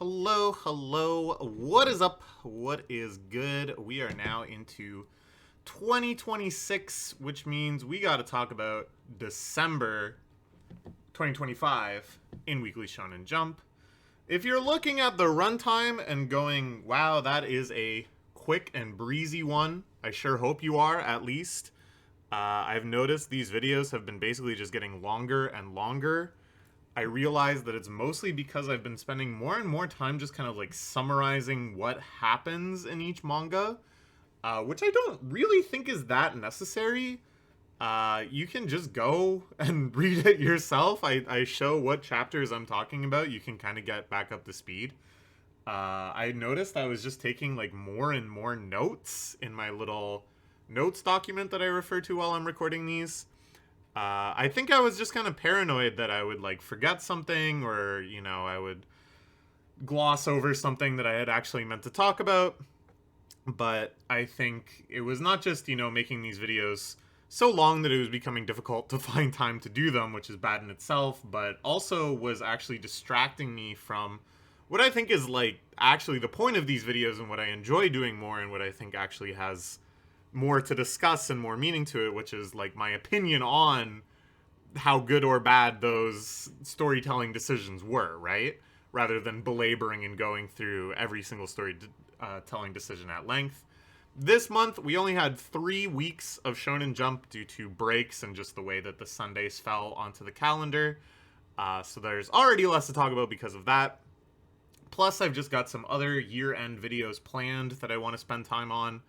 Hello, what is up? What is good? We are now into 2026, which means we got to talk about December 2025 in Weekly Shonen Jump. If you're looking at the runtime and going, wow, that is a quick and breezy one, I sure hope you are, at least. I've noticed these videos have been basically just getting longer and longer. I realize that it's mostly because I've been spending more and more time just kind of like summarizing what happens in each manga, which I don't really think is that necessary. You can just go and read it yourself. I show what chapters I'm talking about. You can kind of get back up to speed. I noticed I was just taking like more and more notes in my little notes document that I refer to while I'm recording these. I think I was just kind of paranoid that I would like forget something, or I would gloss over something that I had actually meant to talk about. But I think it was not just making these videos so long that it was becoming difficult to find time to do them, which is bad in itself, but also was actually distracting me from what I think is like actually the point of these videos and what I enjoy doing more, and what I think actually has more to discuss and more meaning to it, which is like my opinion on how good or bad those storytelling decisions were, right? Rather than belaboring and going through every single storytelling decision at length. This month, we only had 3 weeks of Shonen Jump due to breaks and just the way that the Sundays fell onto the calendar. So there's already less to talk about because of that. Plus, I've just got some other year-end videos planned that I want to spend time on.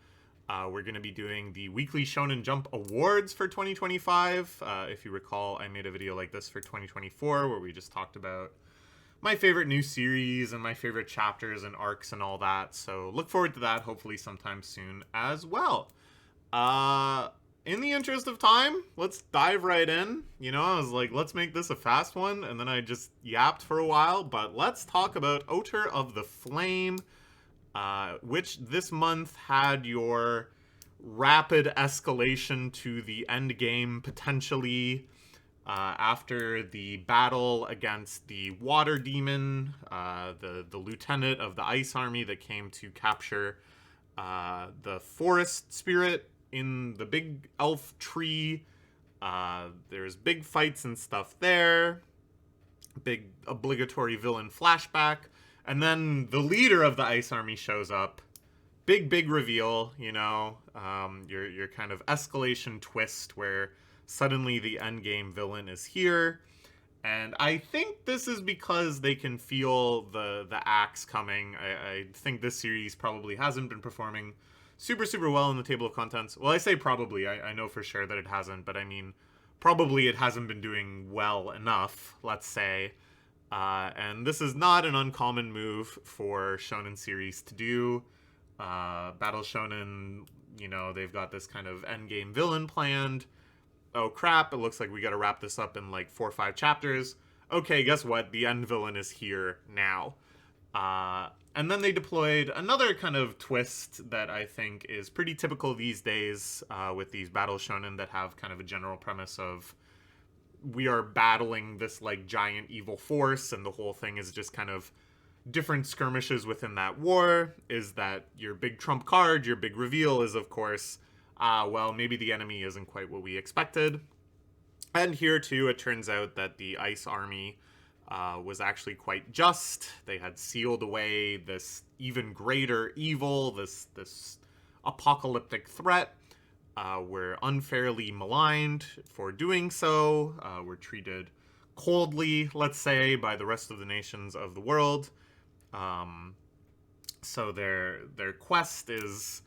We're going to be doing the Weekly Shonen Jump Awards for 2025. If you recall, I made a video like this for 2024 where we just talked about my favorite new series and my favorite chapters and arcs and all that. So look forward to that, hopefully sometime soon as well. In the interest of time, let's dive right in. I was like, let's make this a fast one, and then I just yapped for a while. But let's talk about Otter of the Flame, which this month had your rapid escalation to the end game, potentially, after the battle against the water demon, the lieutenant of the ice army that came to capture the forest spirit in the big elf tree. There's big fights and stuff there. Big obligatory villain flashback. And then the leader of the Ice Army shows up. Big reveal, your kind of escalation twist where suddenly the endgame villain is here. And I think this is because they can feel the axe coming. I think this series probably hasn't been performing super well in the table of contents. Well, I say probably. I know for sure that it hasn't, but I mean, probably it hasn't been doing well enough, let's say. And this is not an uncommon move for shonen series to do. Battle Shonen, they've got this kind of endgame villain planned. Oh crap, it looks like we gotta wrap this up in like 4 or 5 chapters. Okay, guess what? The end villain is here now. And then they deployed another kind of twist that I think is pretty typical these days with these Battle Shonen that have kind of a general premise of we are battling this like giant evil force, and the whole thing is just kind of different skirmishes within that war. Is that your big trump card, your big reveal is, of course, well, maybe the enemy isn't quite what we expected. And here too, it turns out that the Ice Army was actually quite just. They had sealed away this even greater evil, this apocalyptic threat. Were unfairly maligned for doing so. Were treated coldly, let's say, by the rest of the nations of the world. So their quest is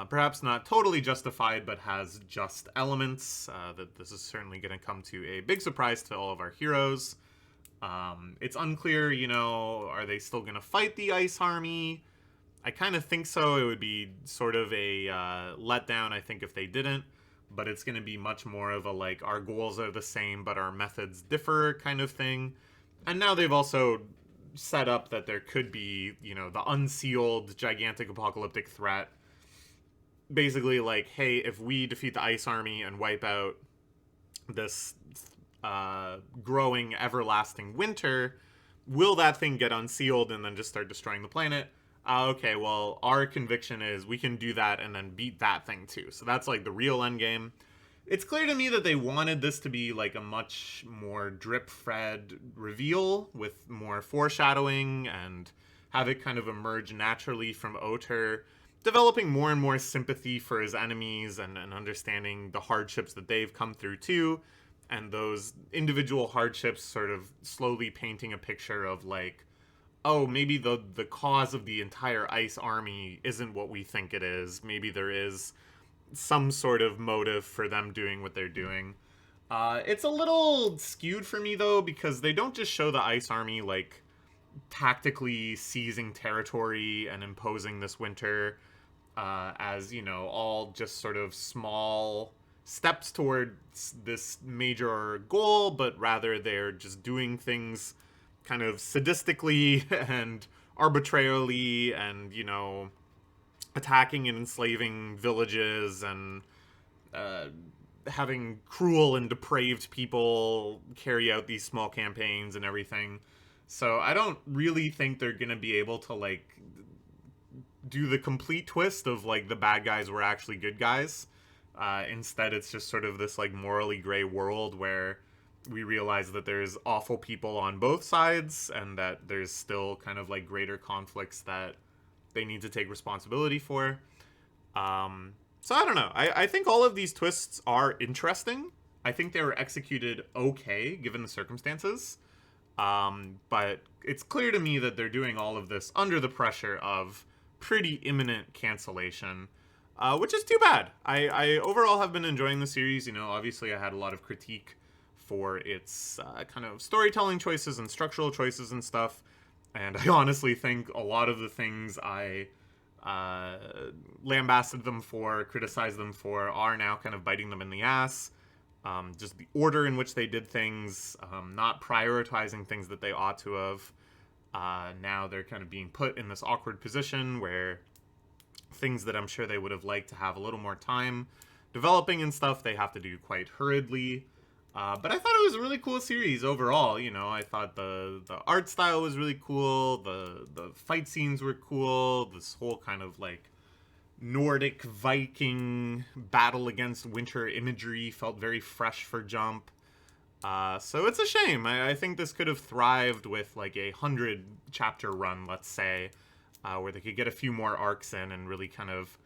perhaps not totally justified, but has just elements. That this is certainly going to come to a big surprise to all of our heroes. It's unclear, are they still going to fight the Ice Army? I kind of think so. It would be sort of a letdown, I think, if they didn't. But it's going to be much more of a, like, our goals are the same, but our methods differ kind of thing. And now they've also set up that there could be, the unsealed, gigantic apocalyptic threat. Basically, like, hey, if we defeat the Ice Army and wipe out this growing, everlasting winter, will that thing get unsealed and then just start destroying the planet? Okay, well, our conviction is we can do that and then beat that thing too. So that's like the real end game. It's clear to me that they wanted this to be like a much more drip-fed reveal with more foreshadowing and have it kind of emerge naturally from Oter, developing more and more sympathy for his enemies and understanding the hardships that they've come through too, and those individual hardships sort of slowly painting a picture of like, oh, maybe the cause of the entire ice army isn't what we think it is. Maybe there is some sort of motive for them doing what they're doing. It's a little skewed for me though, because they don't just show the ice army like tactically seizing territory and imposing this winter as, you know, all just sort of small steps towards this major goal, but rather they're just doing things kind of sadistically and arbitrarily and, you know, attacking and enslaving villages and having cruel and depraved people carry out these small campaigns and everything. So I don't really think they're gonna be able to like do the complete twist of like the bad guys were actually good guys. Instead, it's just sort of this like morally gray world where we realize that there's awful people on both sides and that there's still kind of like greater conflicts that they need to take responsibility for. So I don't know. I think all of these twists are interesting. I think they were executed okay given the circumstances. But it's clear to me that they're doing all of this under the pressure of pretty imminent cancellation, which is too bad. I overall have been enjoying the series. You know, obviously I had a lot of critique for its kind of storytelling choices and structural choices and stuff. And I honestly think a lot of the things I lambasted them for, criticized them for, are now kind of biting them in the ass. Just the order in which they did things, not prioritizing things that they ought to have. Now they're kind of being put in this awkward position where things that I'm sure they would have liked to have a little more time developing and stuff, they have to do quite hurriedly. But I thought it was a really cool series overall. You know, I thought the art style was really cool. The fight scenes were cool. This whole kind of like Nordic Viking battle against winter imagery felt very fresh for Jump. So it's a shame. I think this could have thrived with like a 100 chapter run, let's say, where they could get a few more arcs in and really kind of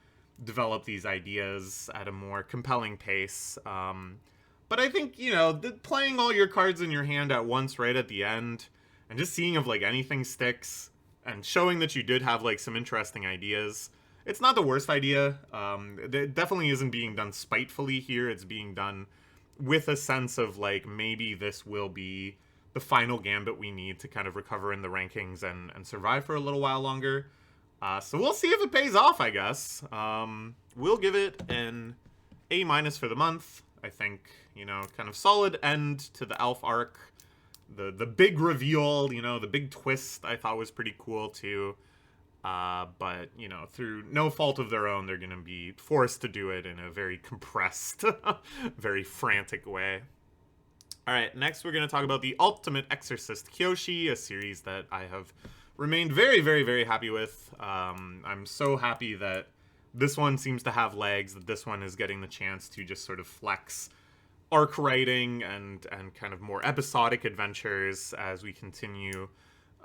develop these ideas at a more compelling pace. But I think, you know, playing all your cards in your hand at once right at the end and just seeing if like anything sticks and showing that you did have like some interesting ideas. It's not the worst idea. It definitely isn't being done spitefully here. It's being done with a sense of like maybe this will be the final gambit we need to kind of recover in the rankings and survive for a little while longer. So we'll see if it pays off, I guess. We'll give it an A- for the month. I think, you know, kind of solid end to the Elf arc. The big reveal, you know, the big twist I thought was pretty cool too. But, you know, through no fault of their own, they're going to be forced to do it in a very compressed, very frantic way. All right, next we're going to talk about the Ultimate Exorcist Kiyoshi, a series that I have remained very, very, very happy with. I'm so happy that this one seems to have legs, that this one is getting the chance to just sort of flex arc writing and kind of more episodic adventures as we continue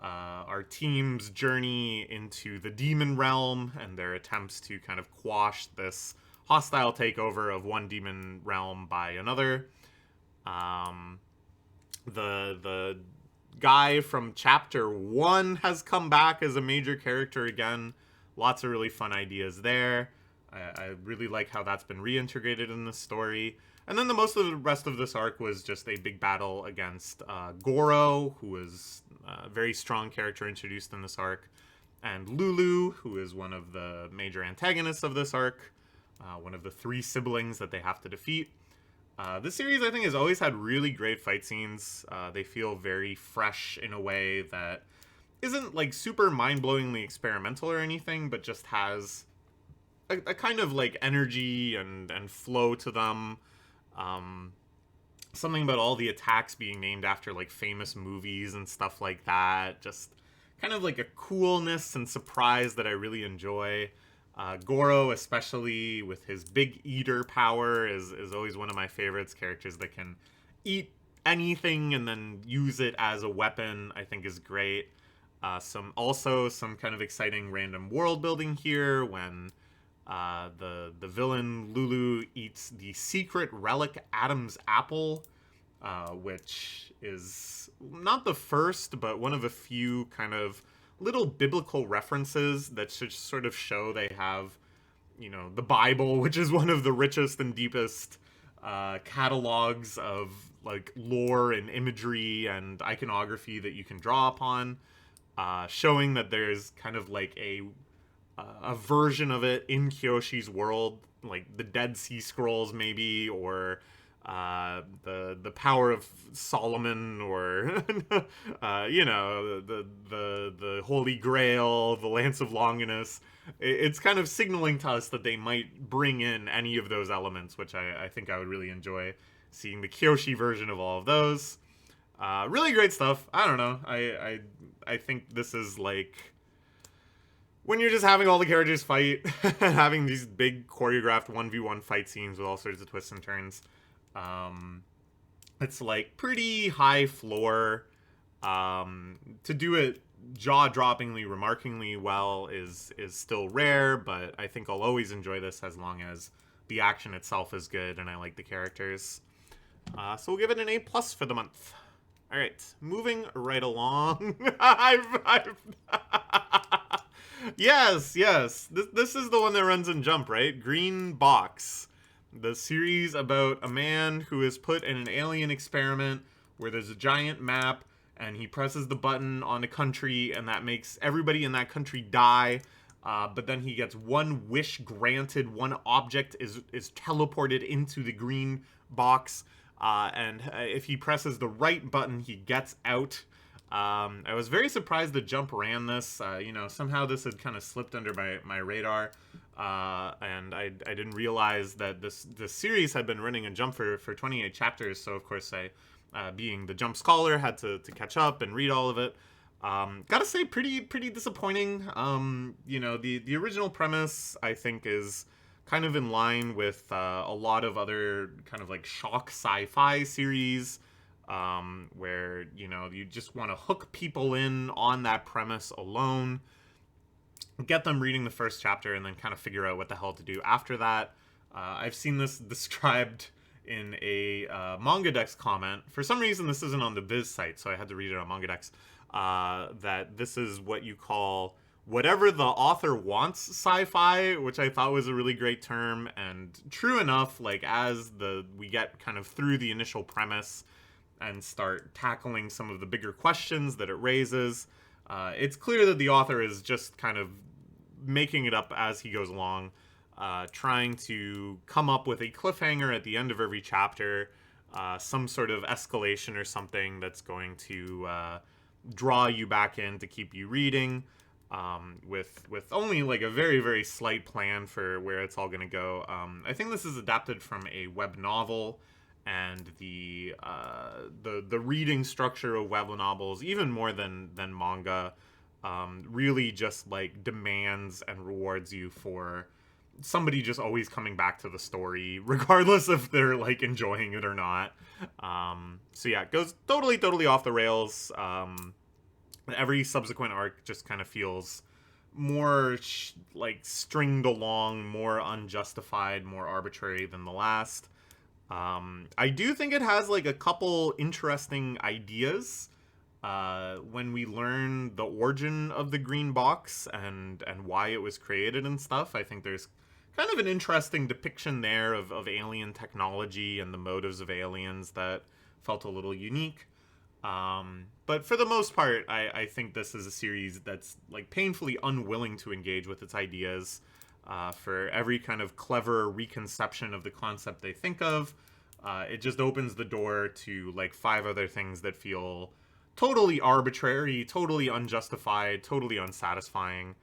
our team's journey into the demon realm and their attempts to kind of quash this hostile takeover of one demon realm by another. The guy from chapter 1 has come back as a major character again. Lots of really fun ideas there. I really like how that's been reintegrated in the story. And then most of the rest of this arc was just a big battle against Goro, who was a very strong character introduced in this arc, and Lulu, who is one of the major antagonists of this arc, one of the 3 siblings that they have to defeat. This series, I think, has always had really great fight scenes. They feel very fresh in a way that isn't like super mind-blowingly experimental or anything, but just has a kind of like energy and flow to them. something about all the attacks being named after like famous movies and stuff like that. Just kind of like a coolness and surprise that I really enjoy. Goro, especially with his big eater power, is always one of my favorites. Characters that can eat anything and then use it as a weapon, I think is great. Some kind of exciting random world building here when the villain Lulu eats the secret relic Adam's apple, which is not the first, but one of a few kind of little biblical references that should sort of show they have, the Bible, which is one of the richest and deepest catalogs of like lore and imagery and iconography that you can draw upon, showing that there's kind of like a version of it in Kiyoshi's world, like the Dead Sea Scrolls maybe, or the Power of Solomon, or the Holy Grail, the Lance of Longinus. It's kind of signaling to us that they might bring in any of those elements, which I think I would really enjoy seeing the Kiyoshi version of all of those. Really great stuff. I don't know. I think this is like when you're just having all the characters fight, having these big choreographed 1v1 fight scenes with all sorts of twists and turns. It's like pretty high floor. To do it jaw-droppingly, remarkably well is still rare, but I think I'll always enjoy this as long as the action itself is good and I like the characters. So we'll give it an A+ for the month. All right, moving right along. Yes. This is the one that runs in Jump, right? Green Box. The series about a man who is put in an alien experiment where there's a giant map and he presses the button on a country and that makes everybody in that country die. But then he gets one wish granted, one object is teleported into the green box. And if he presses the right button, he gets out. I was very surprised that Jump ran this. Somehow this had kind of slipped under my radar. And I didn't realize that this series had been running in Jump for 28 chapters. So, of course, I, being the Jump scholar, had to catch up and read all of it. Gotta say, pretty disappointing. The original premise, I think, is kind of in line with a lot of other kind of like shock sci-fi series, where, you just want to hook people in on that premise alone, get them reading the first chapter, and then kind of figure out what the hell to do after that. I've seen this described in a MangaDex comment. For some reason, this isn't on the Viz site, so I had to read it on MangaDex, that this is what you call whatever the author wants sci-fi, which I thought was a really great term, and true enough, like as we get kind of through the initial premise and start tackling some of the bigger questions that it raises, it's clear that the author is just kind of making it up as he goes along, trying to come up with a cliffhanger at the end of every chapter, some sort of escalation or something that's going to draw you back in to keep you reading, with only like a very, very slight plan for where it's all going to go. I think this is adapted from a web novel, and the reading structure of web novels, even more than manga, really just like demands and rewards you for somebody just always coming back to the story, regardless if they're like enjoying it or not. So yeah, it goes totally off the rails. Every subsequent arc just kind of feels more like stringed along, more unjustified, more arbitrary than the last. I do think it has like a couple interesting ideas when we learn the origin of the green box and why it was created and stuff. I think there's kind of an interesting depiction there of alien technology and the motives of aliens that felt a little unique. But for the most part, I think this is a series that's like painfully unwilling to engage with its ideas. For every kind of clever reconception of the concept they think of, it just opens the door to like 5 other things that feel totally arbitrary, totally unjustified, totally unsatisfying.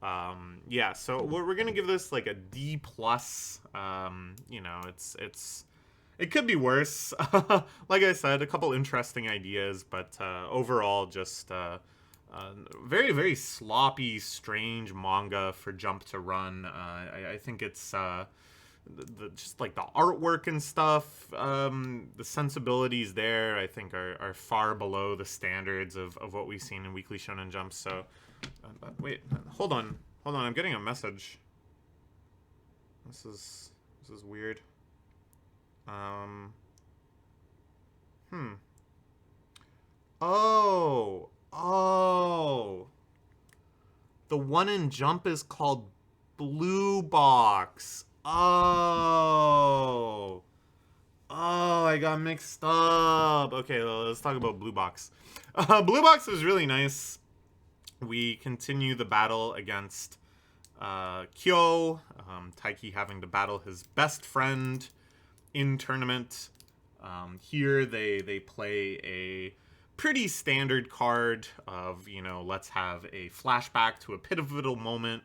So we're gonna give this like a D+. It's it could be worse. Like I said, a couple interesting ideas, but overall just very, very sloppy, strange manga for Jump to run. I think it's just like the artwork and stuff, the sensibilities there, I think are far below the standards of what we've seen in Weekly Shonen Jump. So, wait, hold on, I'm getting a message. This is weird. Oh. The one in Jump is called Blue Box. Oh, I got mixed up. Okay, well, let's talk about Blue Box. Blue Box was really nice. We continue the battle against Kyo. Taiki having to battle his best friend in tournament. Here they play a pretty standard card of, let's have a flashback to a pivotal moment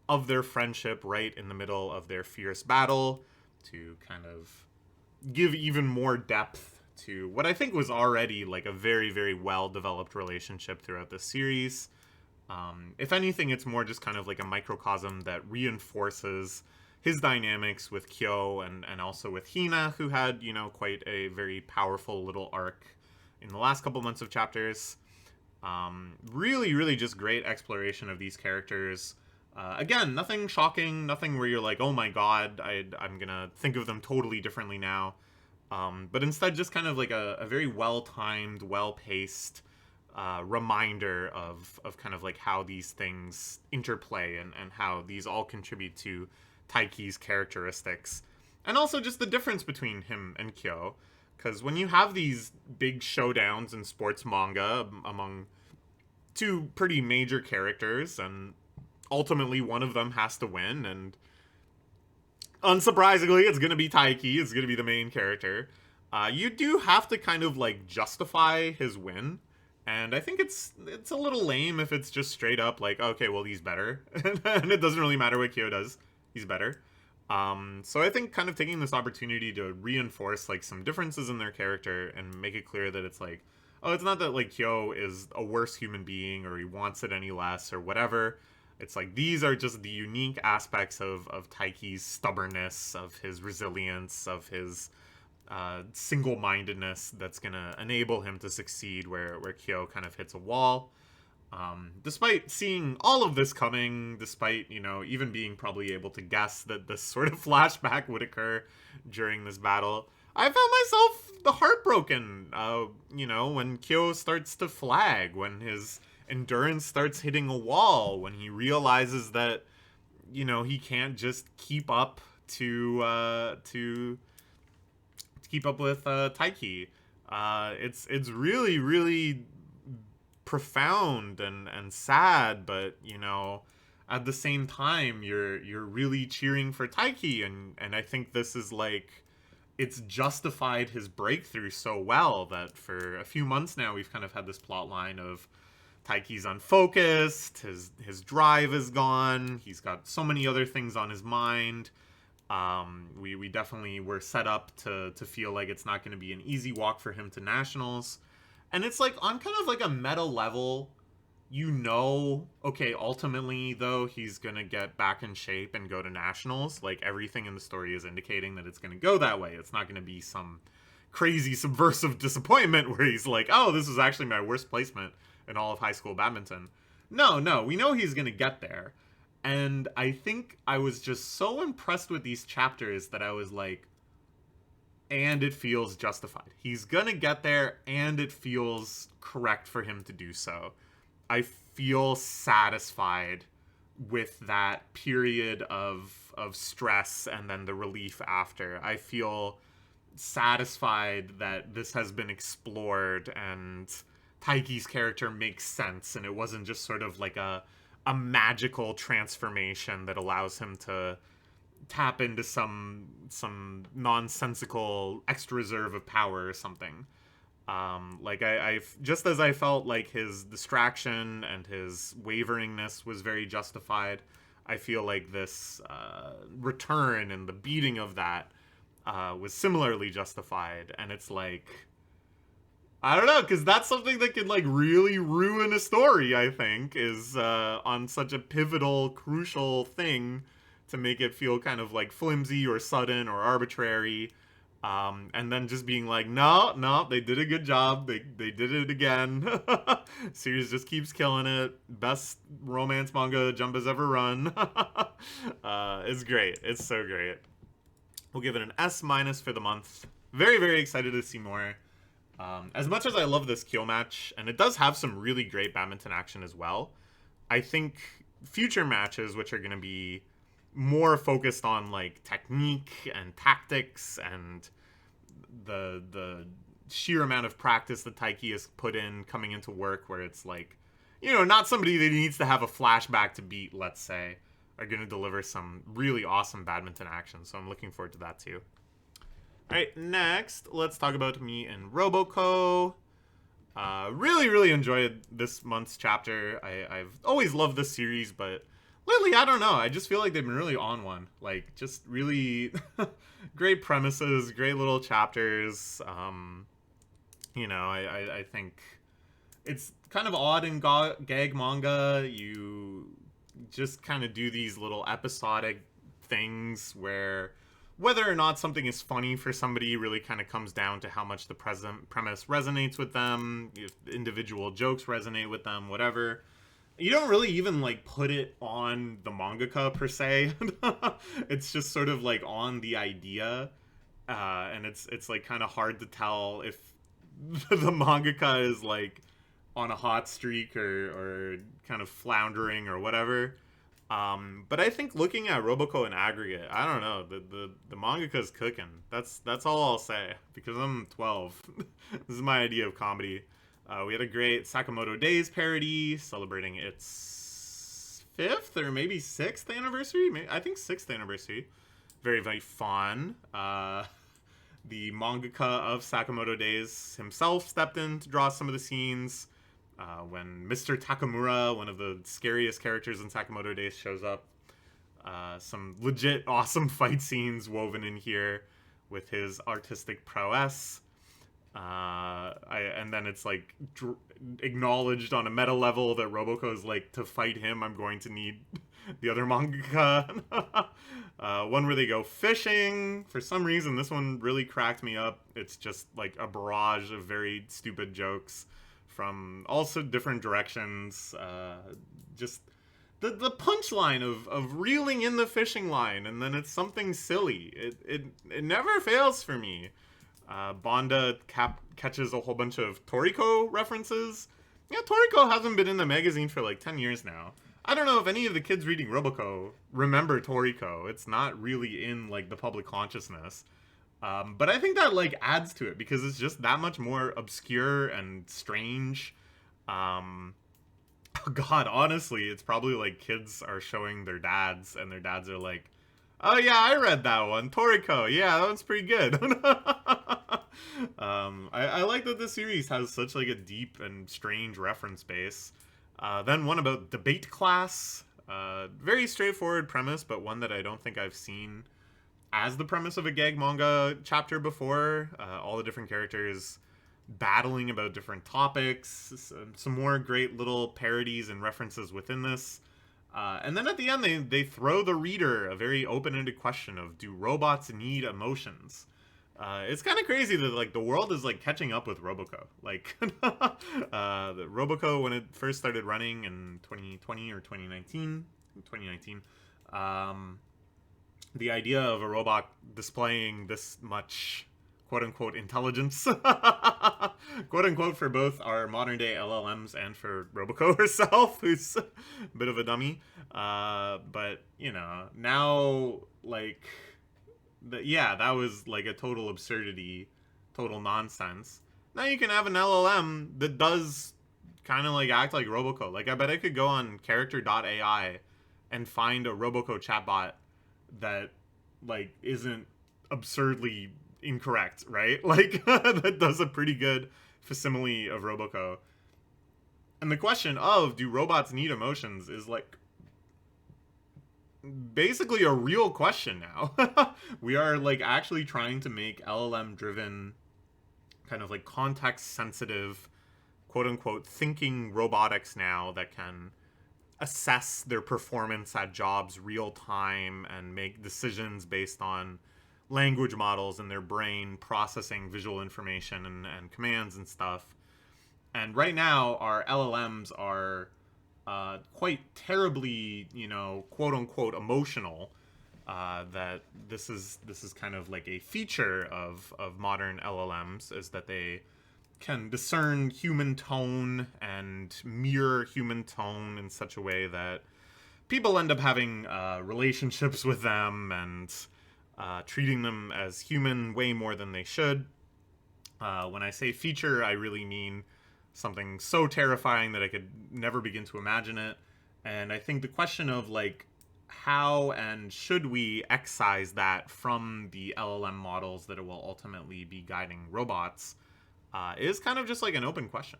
of their friendship right in the middle of their fierce battle to kind of give even more depth to what I think was already like a very, very well-developed relationship throughout the series. If anything, it's more just kind of like a microcosm that reinforces his dynamics with Kyo and also with Hina, who had, quite a very powerful little arc in the last couple months of chapters. Really, really just great exploration of these characters. Again, nothing shocking, nothing where you're like, oh my god, I'm gonna think of them totally differently now. But instead just kind of like a very well-timed, well-paced reminder of kind of like how these things interplay and how these all contribute to Taiki's characteristics. And also just the difference between him and Kyo. Because when you have these big showdowns in sports manga among two pretty major characters, and ultimately one of them has to win, and unsurprisingly, it's going to be Taiki, it's going to be the main character, you do have to kind of like justify his win. And I think it's a little lame if it's just straight up like, okay, well, he's better. And it doesn't really matter what Kyo does. He's better. So I think kind of taking this opportunity to reinforce like some differences in their character and make it clear that it's like, oh, it's not that like Kyo is a worse human being or he wants it any less or whatever. It's like these are just the unique aspects of Taiki's stubbornness, of his resilience, of his single-mindedness that's gonna enable him to succeed where Kyo kind of hits a wall. Despite seeing all of this coming, despite, even being probably able to guess that this sort of flashback would occur during this battle, I found myself heartbroken, when Kyo starts to flag, when his endurance starts hitting a wall, when he realizes that, he can't just keep up to keep up with Taiki. It's really, really profound and sad, but at the same time you're really cheering for Taiki, and I think this is like, it's justified his breakthrough so well that for a few months now we've kind of had this plot line of Taiki's unfocused, his drive is gone, he's got so many other things on his mind. We definitely were set up to feel like it's not going to be an easy walk for him to nationals. And it's like on kind of like a meta level, okay, ultimately though, he's going to get back in shape and go to nationals. Like everything in the story is indicating that it's going to go that way. It's not going to be some crazy subversive disappointment where he's like, oh, this is actually my worst placement in all of high school badminton. No, we know he's going to get there. And I think I was just so impressed with these chapters that I was like, and it feels justified. He's gonna get there, and it feels correct for him to do so. I feel satisfied with that period of stress and then the relief after. I feel satisfied that this has been explored and Taiki's character makes sense, and it wasn't just sort of like a magical transformation that allows him to tap into some nonsensical extra reserve of power or something. I just as I felt like his distraction and his waveringness was very justified, I feel like this return and the beating of that was similarly justified. And it's like, I don't know, because that's something that could like really ruin a story, I think, is on such a pivotal, crucial thing to make it feel kind of like flimsy or sudden or arbitrary. And then just being like, no, they did a good job. They did it again. Series just keeps killing it. Best romance manga Jump has ever run. It's great. It's so great. We'll give it an S- for the month. Very, very excited to see more. As much as I love this Kyo match, and it does have some really great badminton action as well, I think future matches, which are going to be more focused on like technique and tactics and the sheer amount of practice that Taiki has put in coming into work, where it's like, you know, not somebody that needs to have a flashback to beat, let's say, are going to deliver some really awesome badminton action. So I'm looking forward to that too. All right, next, let's talk about me and Roboco. Really, really enjoyed this month's chapter. I've always loved this series, but lately, I don't know. I just feel like they've been really on one. Like, just really great premises, great little chapters. You know, I think it's kind of odd in gag manga. You just kind of do these little episodic things where whether or not something is funny for somebody really kind of comes down to how much the premise resonates with them, if individual jokes resonate with them, whatever. You don't really even like put it on the mangaka per se. It's just sort of like on the idea, and it's like kind of hard to tell if the mangaka is like on a hot streak or kind of floundering or whatever. But I think looking at Roboco in aggregate, I don't know, the mangaka's cooking. That's all I'll say, because I'm 12. This is my idea of comedy. We had a great Sakamoto Days parody celebrating its 5th or maybe 6th anniversary. I think 6th anniversary. Very, very fun. The mangaka of Sakamoto Days himself stepped in to draw some of the scenes. When Mr. Takamura, one of the scariest characters in Sakamoto Days, shows up. Some legit awesome fight scenes woven in here with his artistic prowess. And then it's like acknowledged on a meta level that Roboco is like, to fight him, I'm going to need the other mangaka. One where they go fishing. For some reason, this one really cracked me up. It's just like a barrage of very stupid jokes from also different directions. Just the punchline of reeling in the fishing line, and then it's something silly. It never fails for me. Bonda catches a whole bunch of Toriko references. Yeah, Toriko hasn't been in the magazine for like 10 years now. I don't know if any of the kids reading Roboco remember Toriko. It's not really in like the public consciousness. But I think that like adds to it because it's just that much more obscure and strange. God, honestly, it's probably like kids are showing their dads and their dads are like, oh yeah, I read that one, Toriko. Yeah, that one's pretty good. I like that this series has such like a deep and strange reference base. Then one about debate class. Very straightforward premise, but one that I don't think I've seen as the premise of a gag manga chapter before. All the different characters battling about different topics. Some more great little parodies and references within this. And then at the end, they throw the reader a very open-ended question of, do robots need emotions? It's kind of crazy that like the world is like catching up with Roboco. Like the Roboco, when it first started running in 2020 or 2019, the idea of a robot displaying this much quote-unquote intelligence, quote-unquote, for both our modern-day LLMs and for Roboco herself, who's a bit of a dummy. But, you know, now, like, that was, like, a total absurdity, total nonsense. Now you can have an LLM that does kind of, like, act like Roboco. Like, I bet I could go on character.ai and find a Roboco chatbot that, like, isn't absurdly incorrect, right? Like, that does a pretty good facsimile of Roboco. And the question of, do robots need emotions, is like basically a real question now. We are like actually trying to make LLM driven, kind of like context sensitive, quote unquote, thinking robotics now that can assess their performance at jobs real time and make decisions based on language models in their brain processing visual information and commands and stuff. And right now, our LLMs are quite terribly, quote unquote, emotional. That this is kind of like a feature of modern LLMs, is that they can discern human tone and mirror human tone in such a way that people end up having relationships with them and treating them as human way more than they should. When I say feature, I really mean something so terrifying that I could never begin to imagine it. And I think the question of like how and should we excise that from the LLM models that it will ultimately be guiding robots is kind of just like an open question.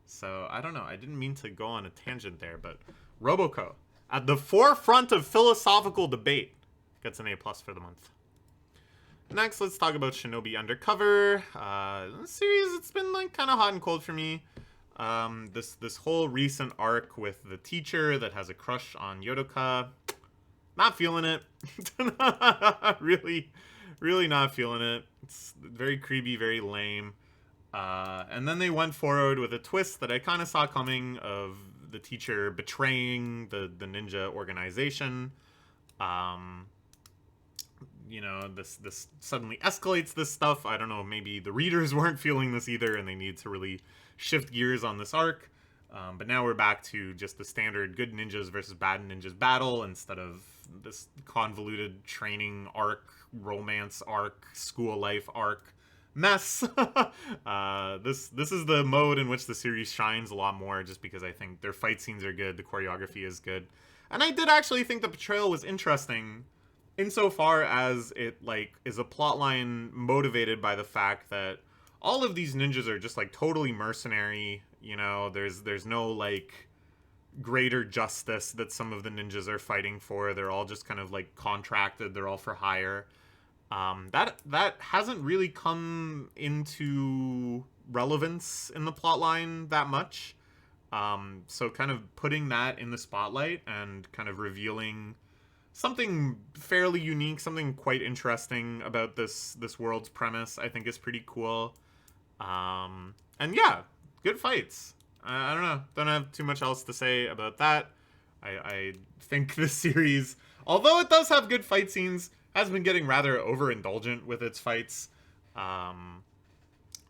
So I don't know. I didn't mean to go on a tangent there, but Roboco, at the forefront of philosophical debate, gets an A+ for the month. Next, let's talk about Shinobi Undercover. The series, it's been like kind of hot and cold for me. This whole recent arc with the teacher that has a crush on Yodoka, not feeling it. really not feeling it. It's very creepy, very lame. And then they went forward with a twist that I kind of saw coming, of the teacher betraying the ninja organization. This suddenly escalates this stuff. I don't know, maybe the readers weren't feeling this either and they need to really shift gears on this arc. But now we're back to just the standard good ninjas versus bad ninjas battle instead of this convoluted training arc, romance arc, school life arc mess. This is the mode in which the series shines a lot more, just because I think their fight scenes are good, the choreography is good. And I did actually think the portrayal was interesting, insofar as it like is a plotline motivated by the fact that all of these ninjas are just like totally mercenary. There's no like greater justice that some of the ninjas are fighting for. They're all just kind of like contracted. They're all for hire. That hasn't really come into relevance in the plotline that much. So kind of putting that in the spotlight and kind of revealing something fairly unique, something quite interesting about this world's premise, I think is pretty cool. And yeah, good fights. I don't know. Don't have too much else to say about that. I think this series, although it does have good fight scenes, has been getting rather overindulgent with its fights. I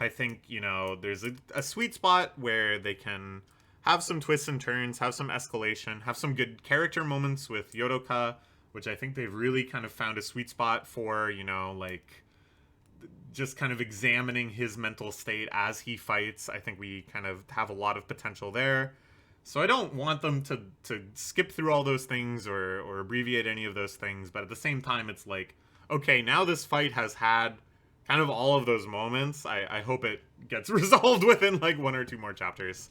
think, there's a sweet spot where they can have some twists and turns, have some escalation, have some good character moments with Yodoka, which I think they've really kind of found a sweet spot for, like just kind of examining his mental state as he fights. I think we kind of have a lot of potential there. So I don't want them to skip through all those things or abbreviate any of those things, but at the same time, it's like, okay, now this fight has had kind of all of those moments. I hope it gets resolved within like 1 or 2 more chapters.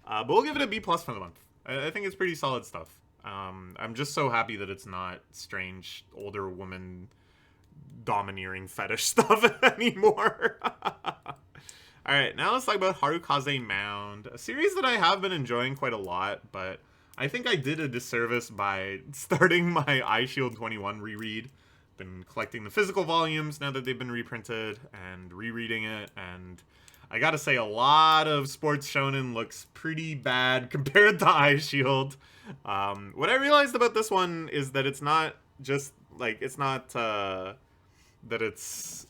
But we'll give it a B+ for the month. I think it's pretty solid stuff. I'm just so happy that it's not strange older woman domineering fetish stuff anymore. Alright, now let's talk about Harukaze Mound, a series that I have been enjoying quite a lot, but I think I did a disservice by starting my Eyeshield 21 reread. Been collecting the physical volumes now that they've been reprinted, and rereading it, and I gotta say, a lot of sports shonen looks pretty bad compared to Eyeshield. What I realized about this one is that it's not just, like, it's not, that it's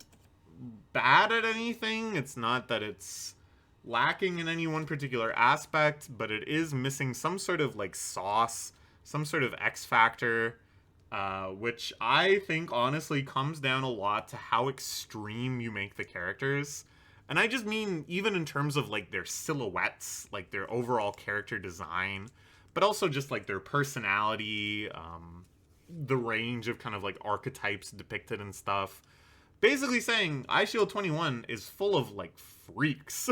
bad at anything. It's not that it's lacking in any one particular aspect, but it is missing some sort of like sauce, some sort of X factor, which I think honestly comes down a lot to how extreme you make the characters. And I just mean even in terms of like their silhouettes, like their overall character design, but also just like their personality, the range of kind of like archetypes depicted and stuff. Basically saying Eyeshield 21 is full of like freaks,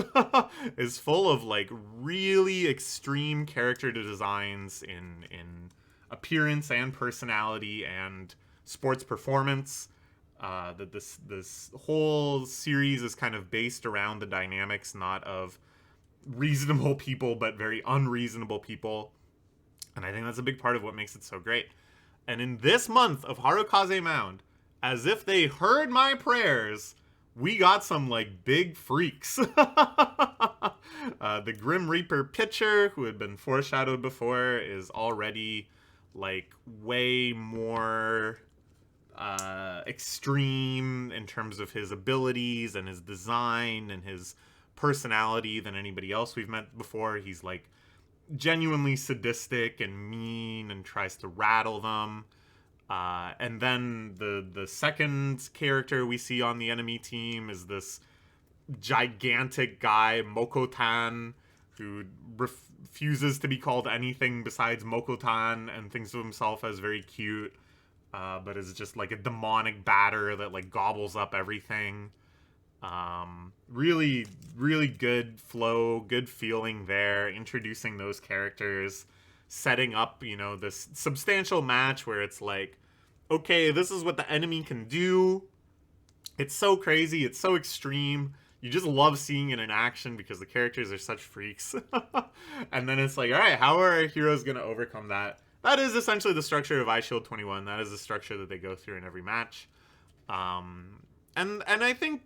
is full of like really extreme character designs in appearance and personality and sports performance. That this whole series is kind of based around the dynamics not of reasonable people but very unreasonable people, and I think that's a big part of what makes it so great. And in this month of Harukaze Mound, as if they heard my prayers, we got some like big freaks. The Grim Reaper pitcher, who had been foreshadowed before, is already like way more extreme in terms of his abilities and his design and his personality than anybody else we've met before. He's like genuinely sadistic and mean and tries to rattle them. And then the second character we see on the enemy team is this gigantic guy, Mokotan, who refuses to be called anything besides Mokotan and thinks of himself as very cute, but is just like a demonic batter that like gobbles up everything. Really, really good flow, good feeling there, introducing those characters, setting up, you know, this substantial match where it's like, okay, this is what the enemy can do. It's so crazy, it's so extreme. You just love seeing it in action because the characters are such freaks. And then it's like, all right, how are our heroes going to overcome that? That is essentially the structure of iShield 21. That is the structure that they go through in every match. And I think,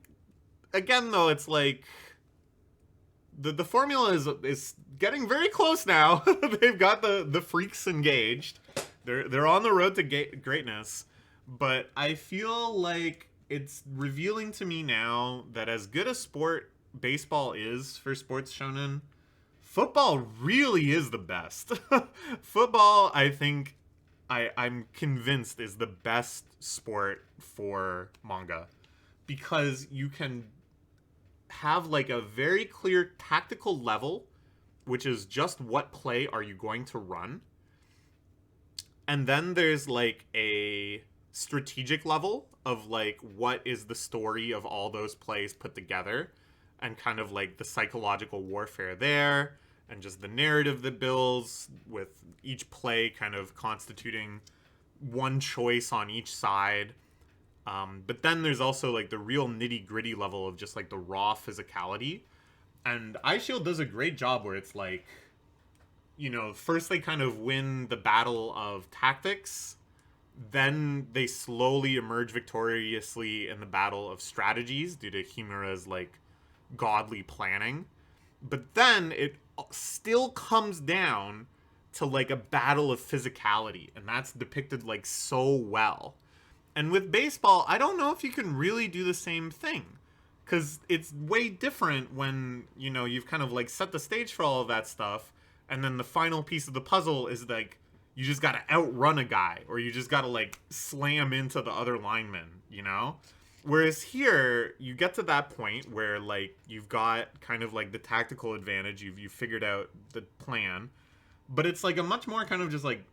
again, though, it's like the formula is getting very close now. They've got the freaks engaged. They're on the road to greatness. But I feel like it's revealing to me now that as good a sport baseball is for sports shonen, football really is the best. Football, I think, I'm convinced, is the best sport for manga. Because you can have like a very clear tactical level, which is just what play are you going to run. And then there's like a strategic level of like what is the story of all those plays put together, and kind of like the psychological warfare there, and just the narrative that builds with each play kind of constituting one choice on each side. But then there's also like the real nitty gritty level of just like the raw physicality. And iShield does a great job where it's like, you know, first they kind of win the battle of tactics, then they slowly emerge victoriously in the battle of strategies due to Himura's like godly planning. But then it still comes down to like a battle of physicality, and that's depicted like so well. And with baseball, I don't know if you can really do the same thing, because it's way different when, you know, you've kind of like set the stage for all of that stuff, and then the final piece of the puzzle is like you just got to outrun a guy, or you just got to like slam into the other lineman, you know? Whereas here, you get to that point where like you've got kind of like the tactical advantage, you've figured out the plan, but it's like a much more kind of just like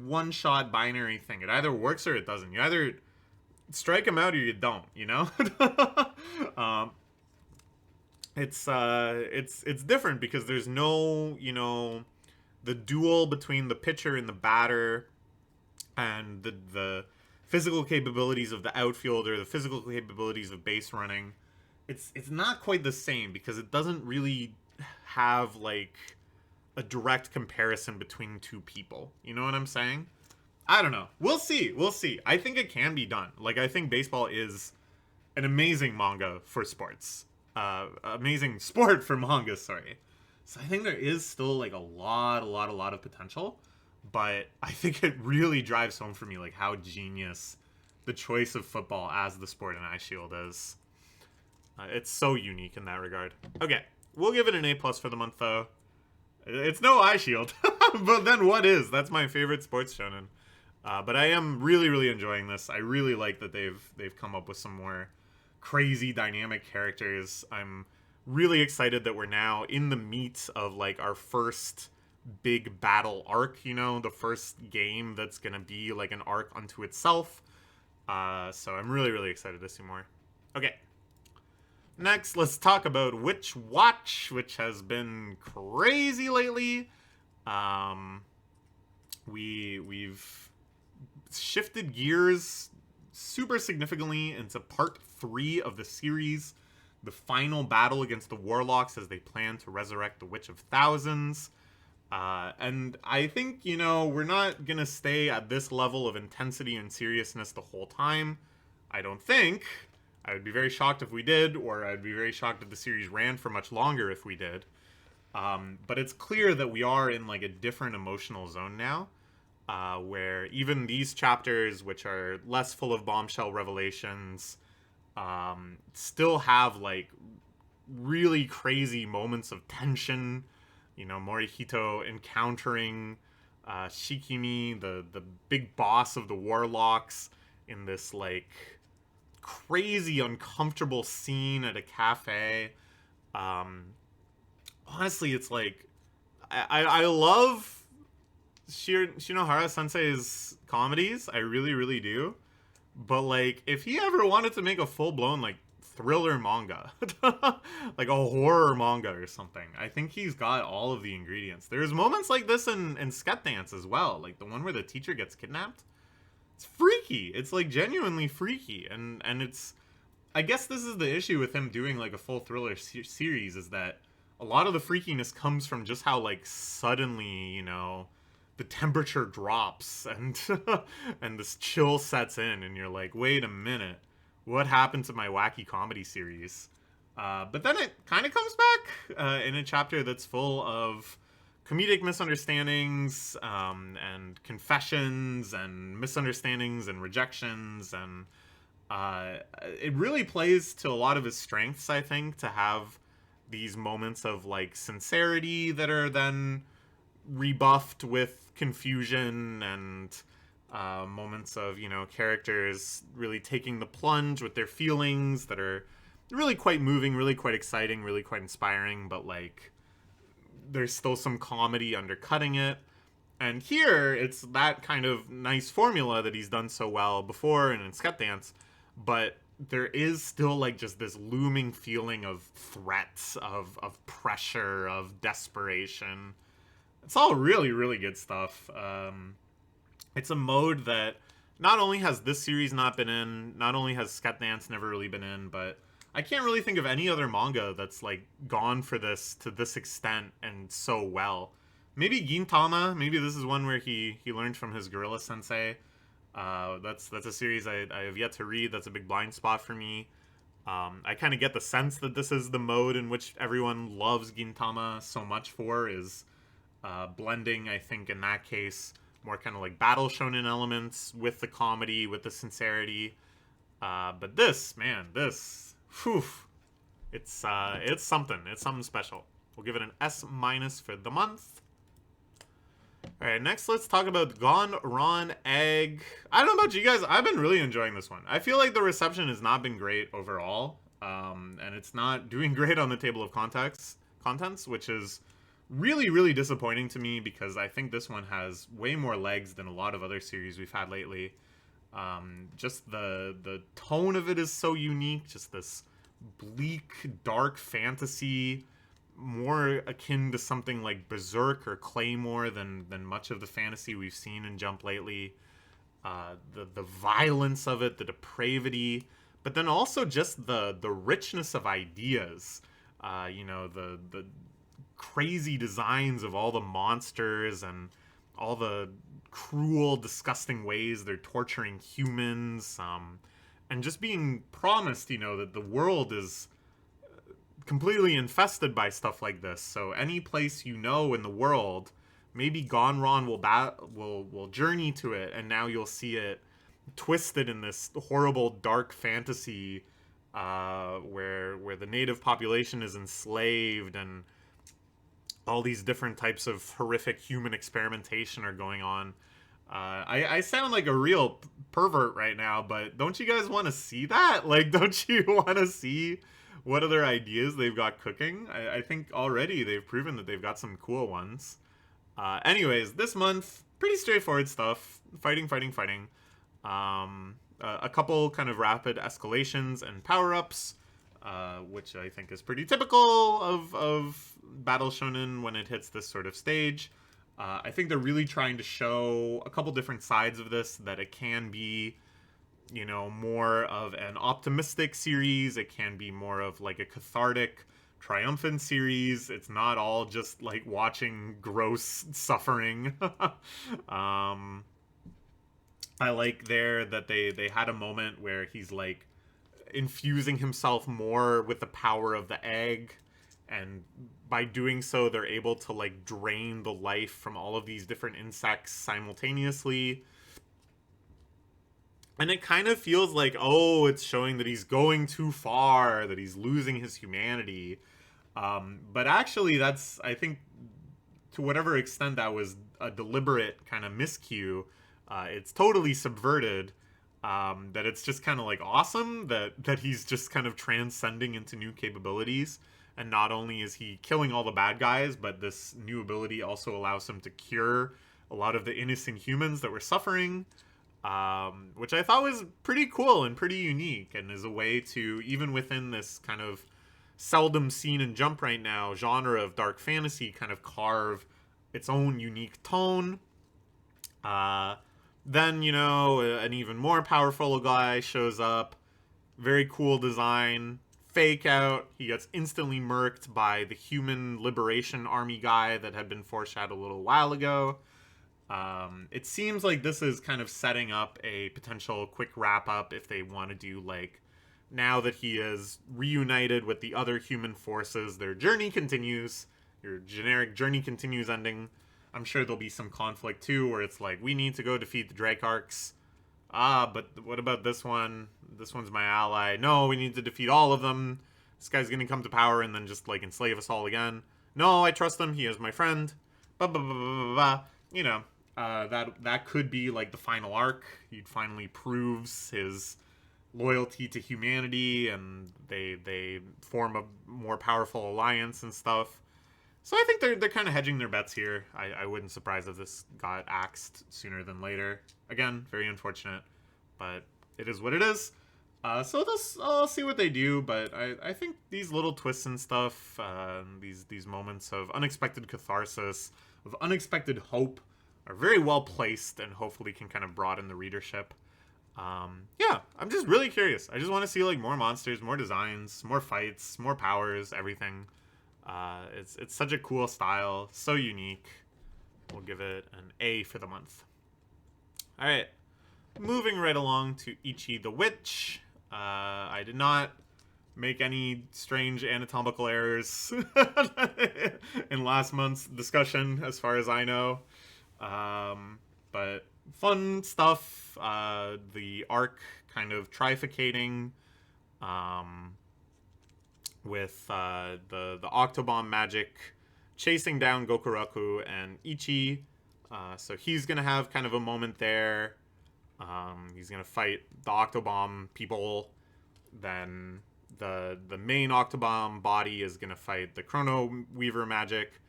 one-shot binary thing. It either works or it doesn't. You either strike them out or you don't, you know? It's different because there's no, you know, the duel between the pitcher and the batter, and the physical capabilities of the outfielder, the physical capabilities of base running. It's not quite the same because it doesn't really have like a direct comparison between two people. You know what I'm saying? I don't know. We'll see. I think it can be done. Like, I think baseball is an amazing manga for sports. Amazing sport for manga, sorry. So I think there is still like a lot of potential, but I think it really drives home for me like how genius the choice of football as the sport in iShield is. It's so unique in that regard. Okay, we'll give it an A+ for the month though. It's no iShield, but then what is? That's my favorite sports shonen. But I am really enjoying this. I really like that they've come up with some more crazy dynamic characters. I'm really excited that we're now in the meat of like our first big battle arc, you know, the first game that's gonna be like an arc unto itself. So I'm really excited to see more. Okay, next let's talk about Witch Watch, which has been crazy lately. we've shifted gears super significantly into part 3 of the series, the final battle against the Warlocks as they plan to resurrect the Witch of Thousands. And I think, we're not gonna stay at this level of intensity and seriousness the whole time. I don't think. I would be very shocked if we did, or I'd be very shocked if the series ran for much longer if we did. But it's clear that we are in like a different emotional zone now, where even these chapters, which are less full of bombshell revelations, still have like really crazy moments of tension. Morihito encountering Shikimi, the big boss of the Warlocks, in this like crazy uncomfortable scene at a cafe. Honestly, it's like I love Shinohara Sensei's comedies. I really, really do. But like, if he ever wanted to make a full-blown like thriller manga, like a horror manga or something, I think he's got all of the ingredients. There's moments like this in Sket Dance as well, like the one where the teacher gets kidnapped. It's freaky. It's like genuinely freaky, and it's, I guess this is the issue with him doing like a full thriller series, is that a lot of the freakiness comes from just how like suddenly, the temperature drops and and this chill sets in, and you're like, wait a minute, what happened to my wacky comedy series? But then it kind of comes back in a chapter that's full of comedic misunderstandings and confessions and misunderstandings and rejections, and it really plays to a lot of his strengths, I think, to have these moments of like sincerity that are then rebuffed with confusion, and moments of characters really taking the plunge with their feelings that are really quite moving, really quite exciting, really quite inspiring, but like there's still some comedy undercutting it. And here it's that kind of nice formula that he's done so well before and in Sket Dance, but there is still like just this looming feeling of threats, of pressure, of desperation. It's all really, really good stuff. It's a mode that not only has this series not been in, not only has Sket Dance never really been in, but I can't really think of any other manga that's like gone for this to this extent and so well. Maybe Gintama. Maybe this is one where he learned from his gorilla sensei. That's a series I have yet to read. That's a big blind spot for me. I kind of get the sense that this is the mode in which everyone loves Gintama so much for, is blending, I think, in that case, more kind of like battle shonen elements with the comedy, with the sincerity. But this, man, whew, it's something. It's something special. We'll give it an S- for the month. All right, next let's talk about Gonron Egg. I don't know about you guys, I've been really enjoying this one. I feel like the reception has not been great overall, and it's not doing great on the table of contents, which is really, really disappointing to me, because I think this one has way more legs than a lot of other series we've had lately. Just the tone of it is so unique, just this bleak, dark fantasy, more akin to something like Berserk or Claymore than much of the fantasy we've seen in Jump lately. The violence of it, the depravity, but then also just the richness of ideas. The crazy designs of all the monsters and all the cruel, disgusting ways they're torturing humans, and just being promised, that the world is completely infested by stuff like this. So any place in the world, maybe Gonron will journey to it, and now you'll see it twisted in this horrible dark fantasy where the native population is enslaved, and all these different types of horrific human experimentation are going on. I sound like a real pervert right now, but don't you guys want to see that? Like, don't you want to see what other ideas they've got cooking? I think already they've proven that they've got some cool ones. Anyways, this month, pretty straightforward stuff. Fighting. A couple kind of rapid escalations and power-ups, which I think is pretty typical of Battle Shonen when it hits this sort of stage. I think they're really trying to show a couple different sides of this, that it can be, you know, more of an optimistic series. It can be more of like a cathartic, triumphant series. It's not all just like watching gross suffering. I like there that they had a moment where he's like infusing himself more with the power of the egg, and by doing so they're able to like drain the life from all of these different insects simultaneously. And it kind of feels like, oh, it's showing that he's going too far, that he's losing his humanity. But actually, that's, I think, to whatever extent that was a deliberate kind of miscue, it's totally subverted. That it's just kind of like awesome that he's just kind of transcending into new capabilities. And not only is he killing all the bad guys, but this new ability also allows him to cure a lot of the innocent humans that were suffering. Which I thought was pretty cool and pretty unique, and is a way to, even within this kind of seldom seen in Jump right now genre of dark fantasy, kind of carve its own unique tone. Then, you know, an even more powerful guy shows up. Very cool design. Fake out. He gets instantly murked by the Human Liberation Army guy that had been foreshadowed a little while ago. It seems like this is kind of setting up a potential quick wrap-up if they want to do, like, now that he is reunited with the other human forces, their journey continues. Your generic journey continues ending. I'm sure there'll be some conflict, too, where it's like, we need to go defeat the Dracarchs. But what about this one? This one's my ally. No, we need to defeat all of them. This guy's gonna come to power and then just, like, enslave us all again. No, I trust him. He is my friend. Blah, blah, blah, blah, blah, blah. You know. That could be like the final arc. He finally proves his loyalty to humanity, and they form a more powerful alliance and stuff. So I think they're kind of hedging their bets here. I wouldn't surprise if this got axed sooner than later. Again, very unfortunate, but it is what it is. So I'll see what they do, but I think these little twists and stuff, these moments of unexpected catharsis, of unexpected hope, are very well placed and hopefully can kind of broaden the readership. Yeah, I'm just really curious. I just want to see like more monsters, more designs, more fights, more powers, everything. It's such a cool style, so unique. We'll give it an A for the month. All right, moving right along to Ichi the Witch. I did not make any strange anatomical errors in last month's discussion, as far as I know. But fun stuff. The arc kind of trifurcating with the Octobomb magic chasing down Gokuraku and Ichi. So he's going to have kind of a moment there. He's going to fight the Octobomb people. Then the main Octobomb body is going to fight the Chrono Weaver magic.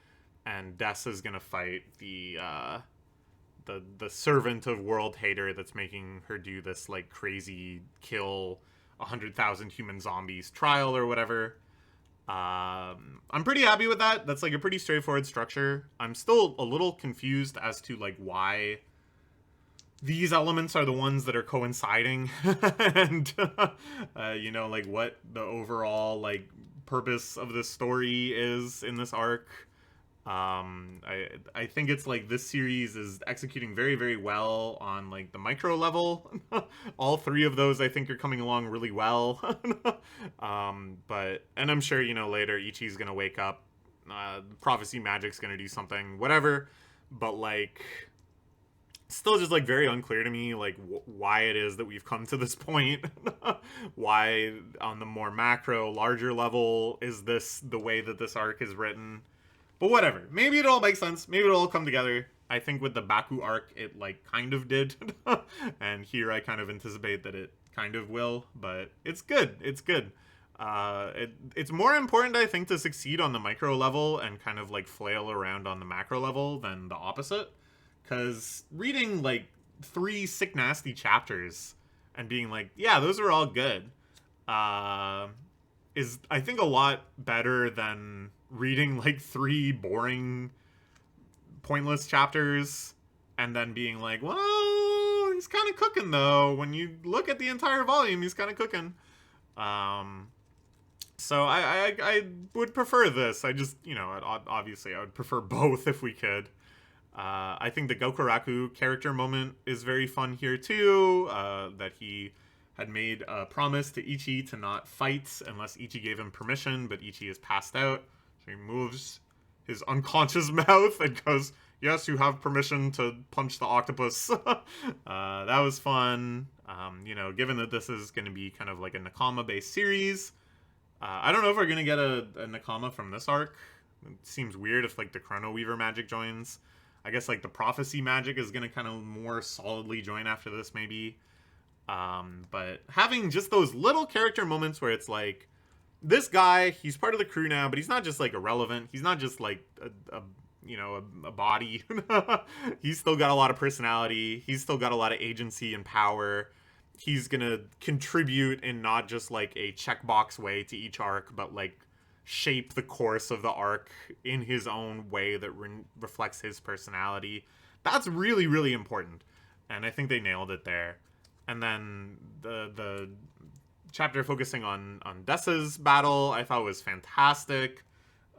And Des is going to fight the servant of World Hater that's making her do this, like, crazy kill 100,000 human zombies trial or whatever. I'm pretty happy with that. That's, like, a pretty straightforward structure. I'm still a little confused as to, like, why these elements are the ones that are coinciding. And, you know, like, what the overall, like, purpose of this story is in this arc. I think it's like this series is executing very, very well on like the micro level. All three of those I think are coming along really well. But I'm sure, you know, later Ichi's gonna wake up, Prophecy Magic's gonna do something, whatever. But like, still just like very unclear to me like why it is that we've come to this point. Why on the more macro, larger level is this the way that this arc is written. But whatever. Maybe it all makes sense. Maybe it'll all come together. I think with the Baku arc, it, like, kind of did. And here I kind of anticipate that it kind of will. But it's good. It's good. It's more important, I think, to succeed on the micro level and kind of, like, flail around on the macro level than the opposite. Because reading, like, 3 sick, nasty chapters and being like, yeah, those are all good, is, I think, a lot better than reading like 3 boring pointless chapters, and then being like, well, he's kind of cooking though. When you look at the entire volume, he's kind of cooking. So I would prefer this. I just, obviously I would prefer both if we could. I think the Gokuraku character moment is very fun here too. That he had made a promise to Ichi to not fight unless Ichi gave him permission, but Ichi is passed out. So he moves his unconscious mouth and goes, yes, you have permission to punch the octopus. That was fun. Given that this is going to be kind of like a Nakama-based series, I don't know if we're going to get a Nakama from this arc. It seems weird if, like, the Chrono Weaver magic joins. I guess, like, the Prophecy magic is going to kind of more solidly join after this, maybe. But having just those little character moments where it's like, this guy, he's part of the crew now, but he's not just, like, irrelevant. He's not just, like, a body. He's still got a lot of personality. He's still got a lot of agency and power. He's gonna contribute in not just, like, a checkbox way to each arc, but, like, shape the course of the arc in his own way that reflects his personality. That's really, really important. And I think they nailed it there. And then the chapter focusing on Dessa's battle, I thought was fantastic.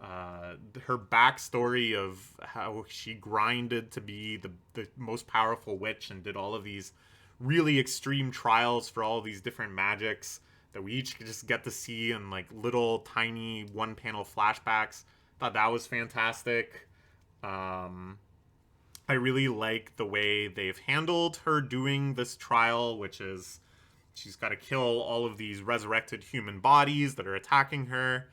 Her backstory of how she grinded to be the most powerful witch and did all of these really extreme trials for all of these different magics that we each just get to see in, like, little tiny one-panel flashbacks. Thought that was fantastic. I really like the way they've handled her doing this trial, which is she's got to kill all of these resurrected human bodies that are attacking her.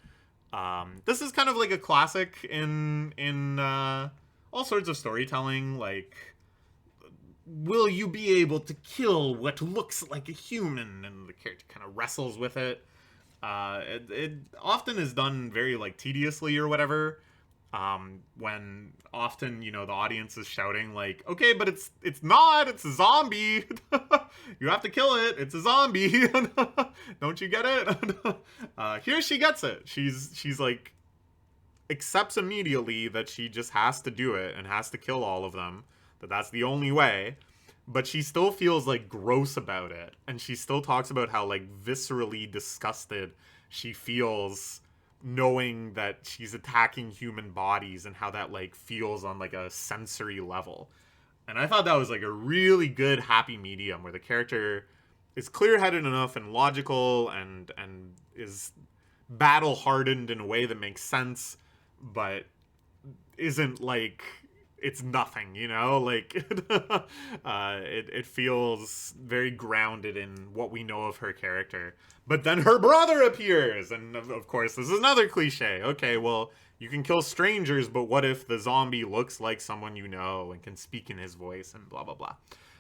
This is kind of like a classic in all sorts of storytelling. Like, will you be able to kill what looks like a human? And the character kind of wrestles with it. It often is done very, like, tediously or whatever. When often, the audience is shouting, like, okay, but it's a zombie. You have to kill it. It's a zombie. Don't you get it? Here she gets it. She's like, accepts immediately that she just has to do it and has to kill all of them. That's the only way. But she still feels, like, gross about it. And she still talks about how, like, viscerally disgusted she feels knowing that she's attacking human bodies and how that, like, feels on, like, a sensory level. And I thought that was, like, a really good happy medium where the character is clear-headed enough and logical and is battle-hardened in a way that makes sense, but isn't, like, it's nothing, like, it feels very grounded in what we know of her character. But then her brother appears, and of course, this is another cliche. Okay, well, you can kill strangers, but what if the zombie looks like someone you know and can speak in his voice and blah, blah, blah.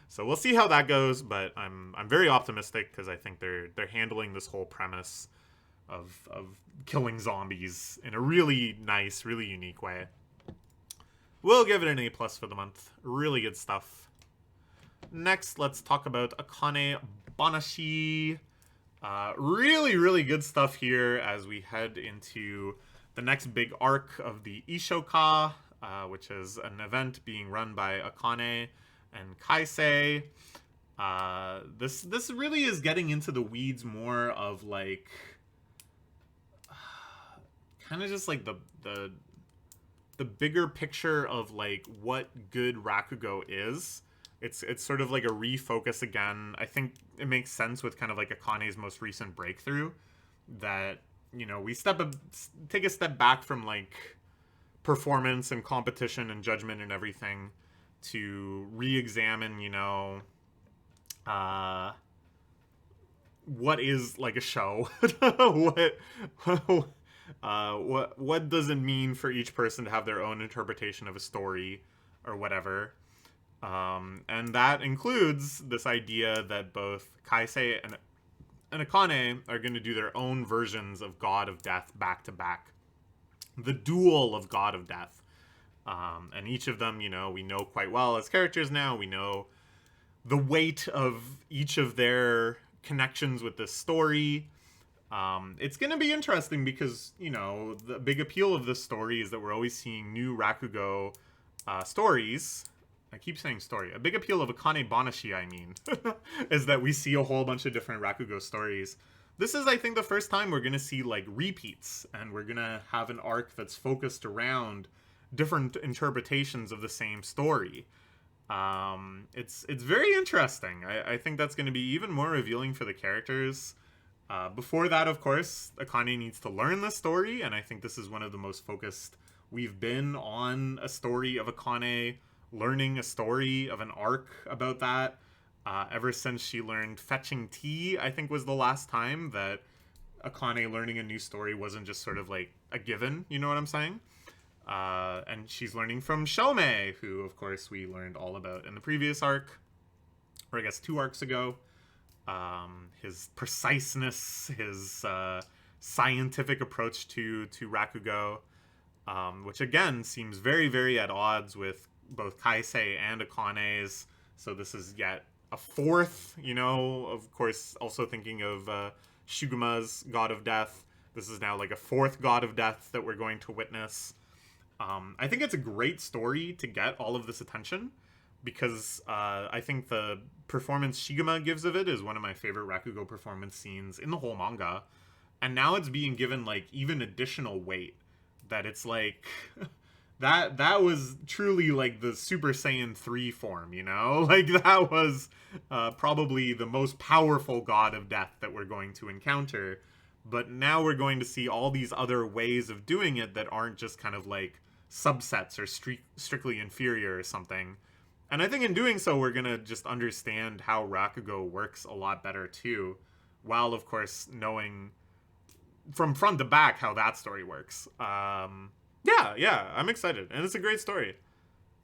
So we'll see how that goes, but I'm very optimistic because I think they're handling this whole premise of killing zombies in a really nice, really unique way. We'll give it an A+ for the month. Really good stuff. Next, let's talk about Akane-banashi. Really, really good stuff here as we head into the next big arc of the Ishoka, which is an event being run by Akane and Kaisen. This really is getting into the weeds more of, like, kind of just like the bigger picture of, like, what good Rakugo is. It's sort of like a refocus again. I think it makes sense with kind of like Akane's most recent breakthrough that, we take a step back from, like, performance and competition and judgment and everything to re-examine, what is, like, a show. What does it mean for each person to have their own interpretation of a story or whatever? And that includes this idea that both Kaisen and Akane are going to do their own versions of God of Death back to back. The duel of God of Death. And each of them, we know quite well as characters now. We know the weight of each of their connections with this story. It's going to be interesting because, the big appeal of this story is that we're always seeing new Rakugo stories, I keep saying story, a big appeal of Akane-banashi, I mean, is that we see a whole bunch of different Rakugo stories. This is, I think, the first time we're going to see, like, repeats, and we're going to have an arc that's focused around different interpretations of the same story. It's very interesting. I think that's going to be even more revealing for the characters. Before that, of course, Akane needs to learn the story, and I think this is one of the most focused we've been on a story of Akane learning a story of an arc about that. Ever since she learned fetching tea, I think was the last time that Akane learning a new story wasn't just sort of like a given, you know what I'm saying? And she's learning from Shome, who, of course, we learned all about in the previous arc, or I guess 2 arcs ago. His preciseness, his scientific approach to Rakugo, which again seems very, very at odds with both Kaisei and Akane's. So this is yet a 4th, you know, of course, also thinking of Shuguma's God of Death. This is now like a 4th God of Death that we're going to witness. I think it's a great story to get all of this attention, because I think the performance Shiguma gives of it is one of my favorite Rakugo performance scenes in the whole manga. And now it's being given, like, even additional weight. That it's like... that was truly, like, the Super Saiyan 3 form, you know? Like, that was probably the most powerful God of Death that we're going to encounter. But now we're going to see all these other ways of doing it that aren't just kind of, like, subsets or strictly inferior or something. And I think in doing so, we're going to just understand how Rakugo works a lot better, too. While, of course, knowing from front to back how that story works. Yeah, I'm excited. And it's a great story.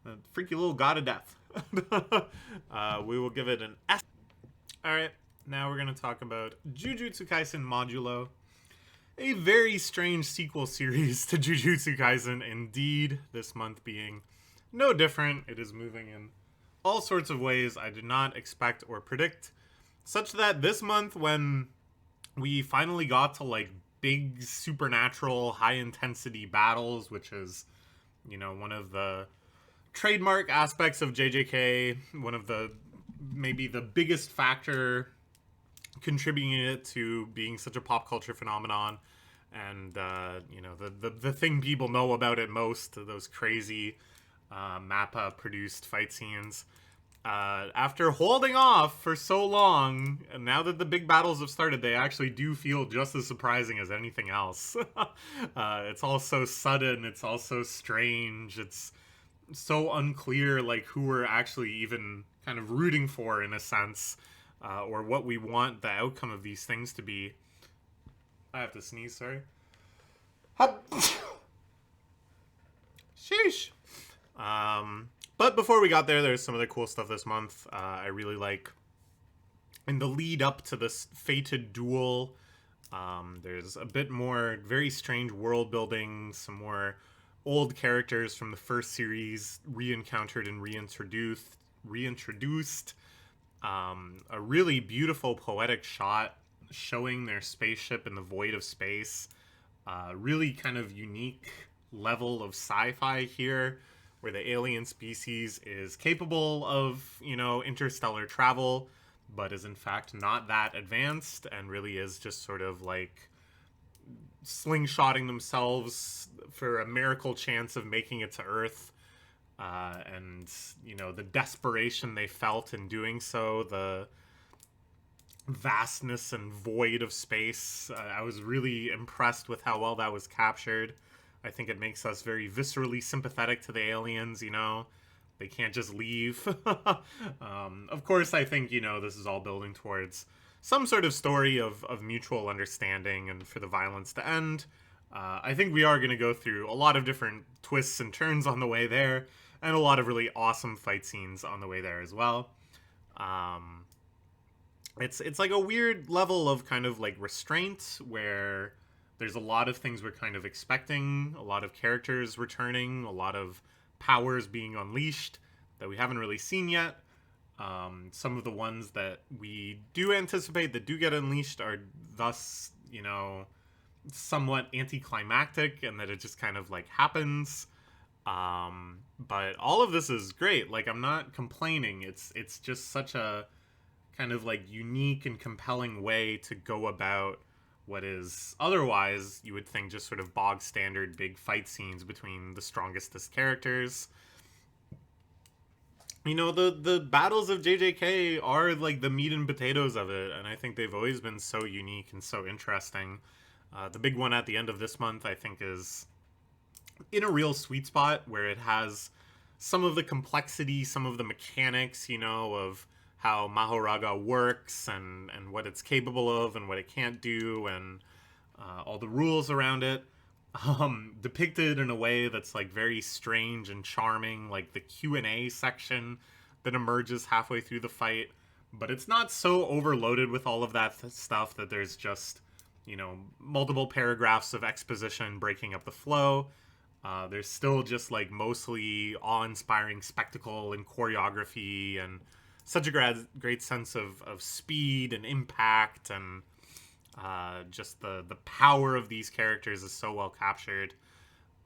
A freaky little God of Death. We will give it an S. Alright, now we're going to talk about Jujutsu Kaisen Modulo. A very strange sequel series to Jujutsu Kaisen indeed, this month being no different. It is moving in all sorts of ways I did not expect or predict, such that this month, when we finally got to, like, big supernatural high-intensity battles, which is, you know, one of the trademark aspects of JJK, one of the, maybe the biggest factor contributing it to being such a pop culture phenomenon, and you know, the thing people know about it most, those crazy Mappa produced fight scenes. After holding off for so long, and now that the big battles have started, they actually do feel just as surprising as anything else. It's all so sudden, it's all so strange, it's so unclear, like, who we're actually even kind of rooting for, in a sense. Or what we want the outcome of these things to be. I have to sneeze, sorry. Sheesh. But before we got there, there's some other cool stuff this month. I really like, in the lead up to this fated duel, there's a bit more very strange world building, some more old characters from the first series re-encountered and reintroduced. A really beautiful poetic shot showing their spaceship in the void of space. Really kind of unique level of sci-fi here, where the alien species is capable of, you know, interstellar travel, but is in fact not that advanced, and really is just sort of like slingshotting themselves for a miracle chance of making it to Earth. And, you know, the desperation they felt in doing so, the vastness and void of space. I was really impressed with how well that was captured. I think it makes us very viscerally sympathetic to the aliens, you know. They can't just leave. Of course, I think, you know, this is all building towards some sort of story of mutual understanding and for the violence to end. I think we are going to go through a lot of different twists and turns on the way there, and a lot of really awesome fight scenes on the way there as well. It's like a weird level of kind of like restraint, where there's a lot of things we're kind of expecting, a lot of characters returning, a lot of powers being unleashed that we haven't really seen yet. Some of the ones that we do anticipate that do get unleashed are thus, you know, somewhat anticlimactic, and that it just kind of like happens. But all of this is great. Like, I'm not complaining. It's just such a kind of like unique and compelling way to go about what is otherwise, you would think, just sort of bog standard big fight scenes between the strongestest characters. You know, the battles of JJK are like the meat and potatoes of it, and I think they've always been so unique and so interesting. The big one at the end of this month, I think, is in a real sweet spot where it has some of the complexity, some of the mechanics, you know, of how Mahoraga works and what it's capable of and what it can't do, and all the rules around it, depicted in a way that's like very strange and charming, like the Q&A section that emerges halfway through the fight. But it's not so overloaded with all of that stuff that there's just, you know, multiple paragraphs of exposition breaking up the flow. There's still just like mostly awe-inspiring spectacle and choreography and such a great sense of speed and impact, and just the power of these characters is so well captured.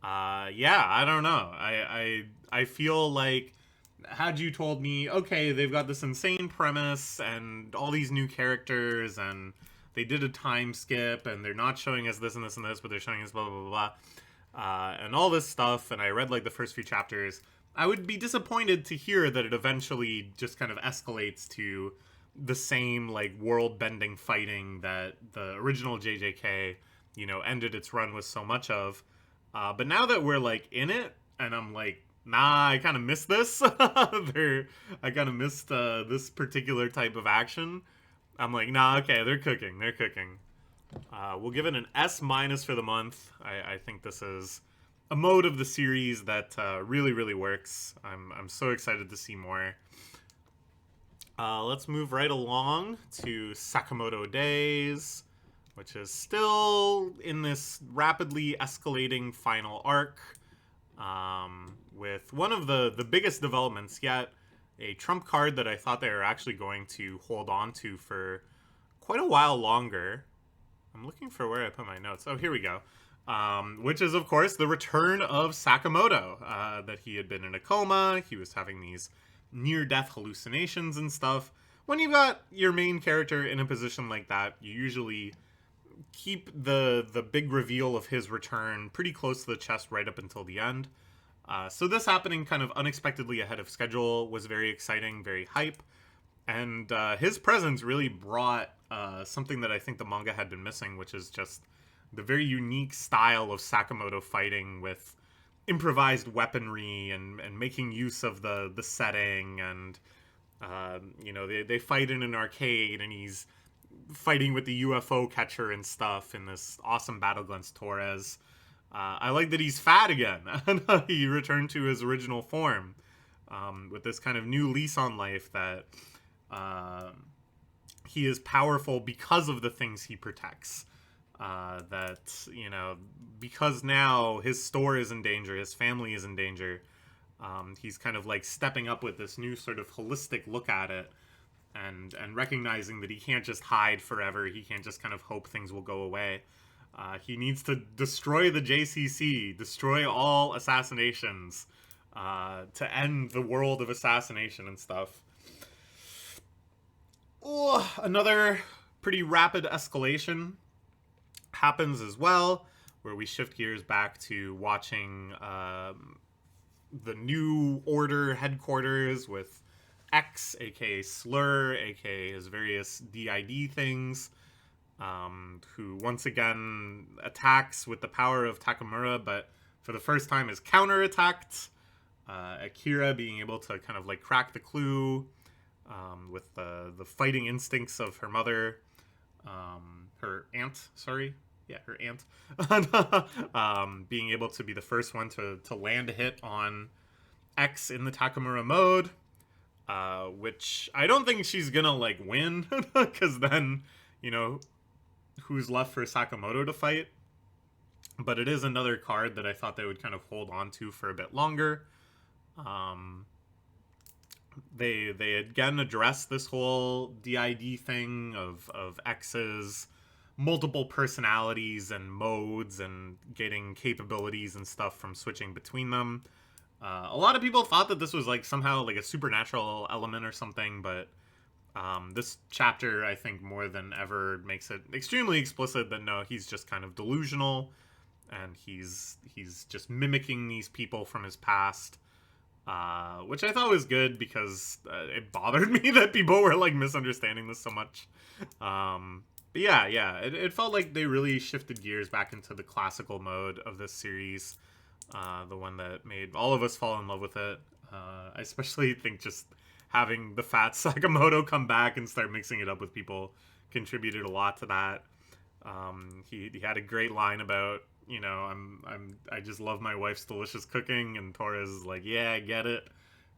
Yeah, I don't know. I feel like, had you told me, okay, they've got this insane premise and all these new characters, and they did a time skip, and they're not showing us this and this and this, but they're showing us blah blah blah blah, and all this stuff, and I read like the first few chapters, I would be disappointed to hear that it eventually just kind of escalates to the same like world-bending fighting that the original JJK, you know, ended its run with so much of. But now that we're like in it, and I'm like, nah, I kind of missed this. I kind of missed this particular type of action. I'm like, nah, okay, they're cooking. They're cooking. We'll give it an S minus for the month. I think this is a mode of the series that really, really works. I'm so excited to see more. Let's move right along to Sakamoto Days, which is still in this rapidly escalating final arc, with one of the biggest developments yet, a trump card that I thought they were actually going to hold on to for quite a while longer. I'm looking for where I put my notes. Oh, here we go. Which is, of course, the return of Sakamoto, that he had been in a coma. He was having these near-death hallucinations and stuff. When you've got your main character in a position like that, you usually keep the big reveal of his return pretty close to the chest right up until the end. So this happening kind of unexpectedly ahead of schedule was very exciting, very hype. And his presence really brought something that I think the manga had been missing, which is just the very unique style of Sakamoto fighting with improvised weaponry and making use of the setting. And, you know, they fight in an arcade, and he's fighting with the UFO catcher and stuff in this awesome battle against Torres. I like that he's fat again. He returned to his original form, with this kind of new lease on life that he is powerful because of the things he protects. That, you know, because now his store is in danger, his family is in danger, he's kind of like stepping up with this new sort of holistic look at it, and recognizing that he can't just hide forever, he can't just kind of hope things will go away. He needs to destroy the JCC, destroy all assassinations, to end the world of assassination and stuff. Oh, another pretty rapid escalation happens as well, where we shift gears back to watching the New Order headquarters with X, aka Slur, aka his various DID things, who once again attacks with the power of Takamura, but for the first time is counterattacked. Akira being able to kind of like crack the clue, with the fighting instincts of her mother, her aunt, her aunt, being able to be the first one to land a hit on X in the Takamura mode, which I don't think she's gonna like win, because then, you know, who's left for Sakamoto to fight? But it is another card that I thought they would kind of hold on to for a bit longer. They again address this whole DID thing of X's multiple personalities and modes and getting capabilities and stuff from switching between them. A lot of people thought that this was like somehow like a supernatural element or something, but this chapter, I think, more than ever makes it extremely explicit that no, he's just kind of delusional, and he's just mimicking these people from his past, which I thought was good because it bothered me that people were like misunderstanding this so much. But yeah, it felt like they really shifted gears back into the classical mode of this series, the one that made all of us fall in love with it. I especially think just having the fat Sakamoto come back and start mixing it up with people contributed a lot to that. He had a great line about, you know, I just love my wife's delicious cooking, and Torres is like, yeah, I get it,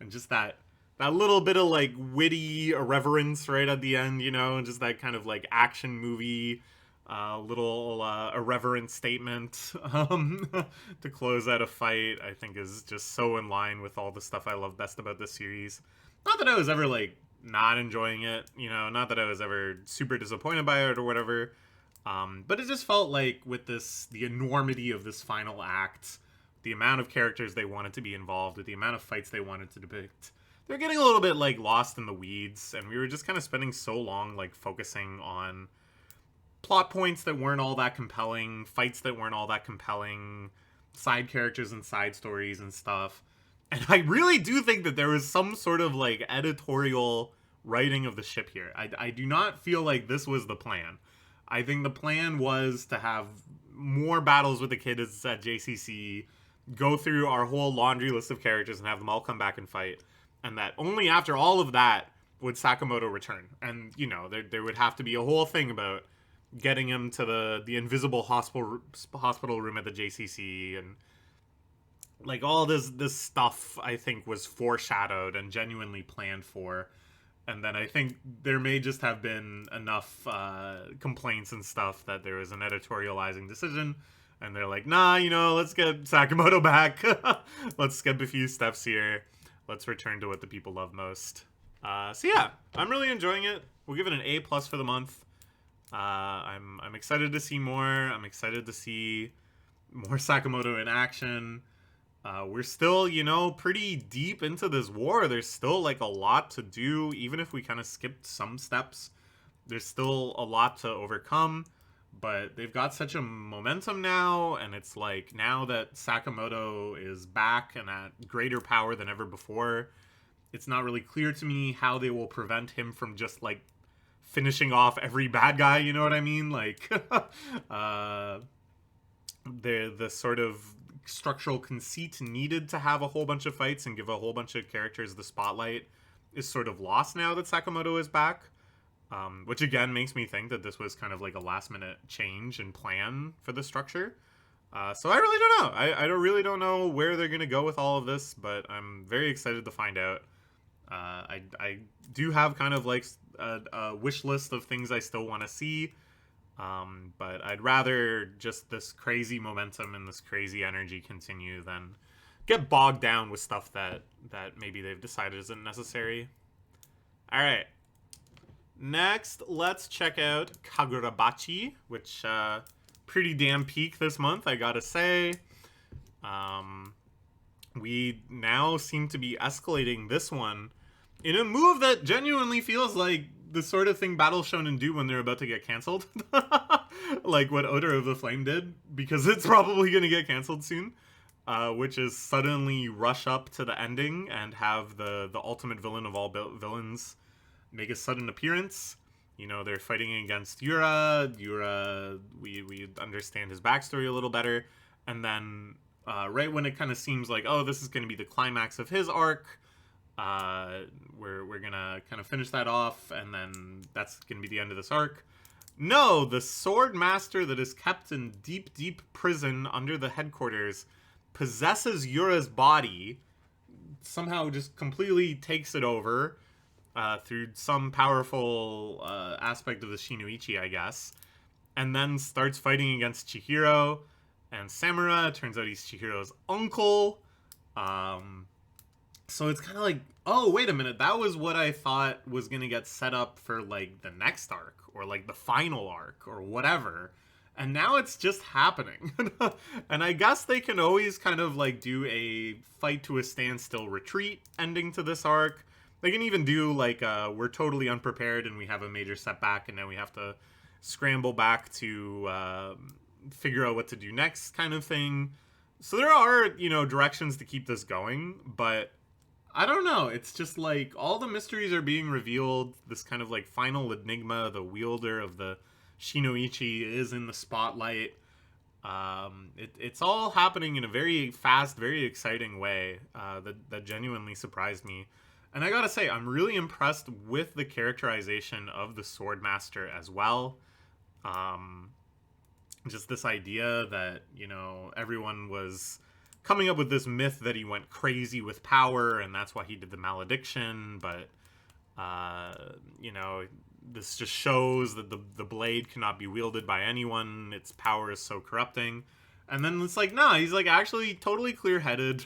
and just that little bit of like witty irreverence right at the end, you know, and just that kind of like action movie little irreverent statement to close out a fight, I think is just so in line with all the stuff I love best about this series. Not that I was ever like not enjoying it, you know, not that I was ever super disappointed by it or whatever. But it just felt like with the enormity of this final act, the amount of characters they wanted to be involved with, the amount of fights they wanted to depict, they're getting a little bit like lost in the weeds, and we were just kind of spending so long like focusing on plot points that weren't all that compelling, fights that weren't all that compelling, side characters and side stories and stuff. And I really do think that there was some sort of like editorial writing of the ship here. I do not feel like this was the plan. I think the plan was to have more battles with the kids at JCC, go through our whole laundry list of characters and have them all come back and fight. And that only after all of that would Sakamoto return. And, you know, there would have to be a whole thing about getting him to the invisible hospital room at the JCC, and like all this stuff I think was foreshadowed and genuinely planned for. And then I think there may just have been enough complaints and stuff that there was an editorializing decision, and they're like, nah, you know, let's get Sakamoto back. Let's skip a few steps here. Let's return to what the people love most. So yeah, I'm really enjoying it. We'll give it an A+ for the month. I'm excited to see more. I'm excited to see more Sakamoto in action. We're still, you know, pretty deep into this war. There's still like a lot to do. Even if we kind of skipped some steps, there's still a lot to overcome. But they've got such a momentum now, and it's like now that Sakamoto is back and at greater power than ever before, it's not really clear to me how they will prevent him from just like finishing off every bad guy, you know what I mean? Like the sort of structural conceit needed to have a whole bunch of fights and give a whole bunch of characters the spotlight is sort of lost now that Sakamoto is back. Which again makes me think that this was kind of like a last minute change and plan for the structure. So I really don't know. I really don't know where they're going to go with all of this, but I'm very excited to find out. I do have kind of like a wish list of things I still want to see. But I'd rather just this crazy momentum and this crazy energy continue than get bogged down with stuff that maybe they've decided isn't necessary. All right. Next, let's check out Kagurabachi, which pretty damn peak this month, I gotta say. We now seem to be escalating this one in a move that genuinely feels like the sort of thing Battle Shonen do when they're about to get canceled. Like what Odor of the Flame did, because it's probably going to get canceled soon. Which is suddenly rush up to the ending and have the ultimate villain of all villains make a sudden appearance. You know, they're fighting against Yura. We understand his backstory a little better. And then right when it kind of seems like, oh, this is going to be the climax of his arc, we're going to kind of finish that off, and then that's going to be the end of this arc. No, the sword master that is kept in deep, deep prison under the headquarters possesses Yura's body, somehow just completely takes it over through some powerful aspect of the Shinoichi, I guess, and then starts fighting against Chihiro and Samura. Turns out he's Chihiro's uncle. So it's kind of like, oh, wait a minute, that was what I thought was going to get set up for, like, the next arc, or, like, the final arc, or whatever. And now it's just happening. And I guess they can always kind of like do a fight to a standstill retreat ending to this arc. They can even do like we're totally unprepared and we have a major setback and now we have to scramble back to figure out what to do next kind of thing. So there are, you know, directions to keep this going, but I don't know. It's just like all the mysteries are being revealed. This kind of like final enigma, the wielder of the Shinoichi is in the spotlight. It's all happening in a very fast, very exciting way that genuinely surprised me. And I gotta say, I'm really impressed with the characterization of the Swordmaster as well. Just this idea that, you know, everyone was coming up with this myth that he went crazy with power and that's why he did the malediction, but, you know, this just shows that the blade cannot be wielded by anyone. Its power is so corrupting. And then it's like, nah, he's like actually totally clear-headed.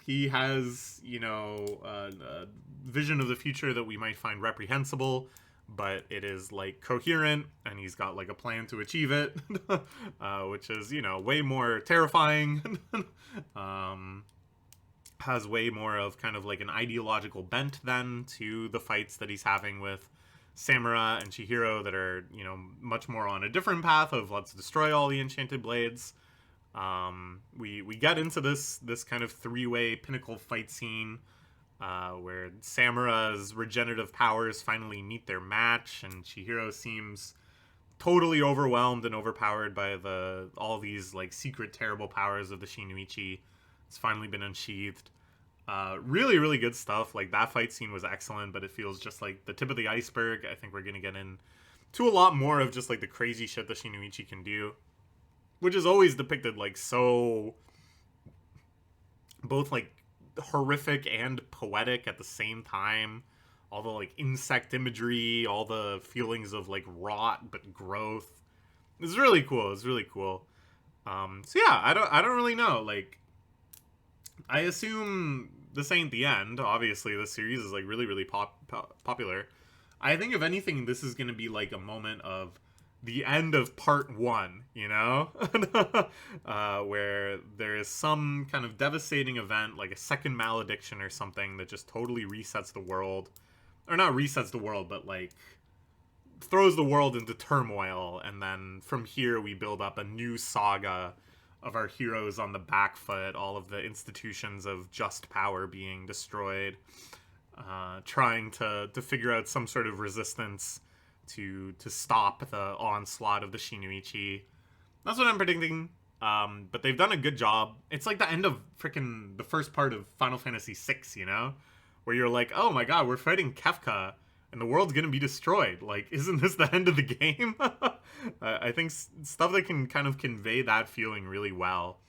He has, you know, a vision of the future that we might find reprehensible, but it is like coherent, and he's got like a plan to achieve it, which is, you know, way more terrifying. Has way more of kind of like an ideological bent then to the fights that he's having with Samura and Chihiro that are, you know, much more on a different path of let's destroy all the enchanted blades. We get into this kind of three-way pinnacle fight scene where Samura's regenerative powers finally meet their match, and Chihiro seems totally overwhelmed and overpowered by all these like secret terrible powers of the Shinoichi. It's finally been unsheathed. Really, really good stuff. Like, that fight scene was excellent, but it feels just like the tip of the iceberg. I think we're going to get into a lot more of just like the crazy shit the Shinoichi can do, which is always depicted like so both like horrific and poetic at the same time. All the like insect imagery, all the feelings of like rot but growth. It's really cool. It's really cool. So yeah, I don't really know. Like, I assume this ain't the end. Obviously, this series is like really, really popular. I think if anything, this is gonna be like a moment of the end of part one, you know? Where there is some kind of devastating event, like a second malediction or something that just totally resets the world. Or not resets the world, but like throws the world into turmoil, and then from here we build up a new saga of our heroes on the back foot, all of the institutions of just power being destroyed, trying to figure out some sort of resistance to stop the onslaught of the Shinoichi. That's what I'm predicting. But they've done a good job. It's like the end of freaking the first part of Final Fantasy VI, you know? Where you're like, oh my god, we're fighting Kefka, and the world's gonna be destroyed. Like, isn't this the end of the game? I think stuff that can kind of convey that feeling really well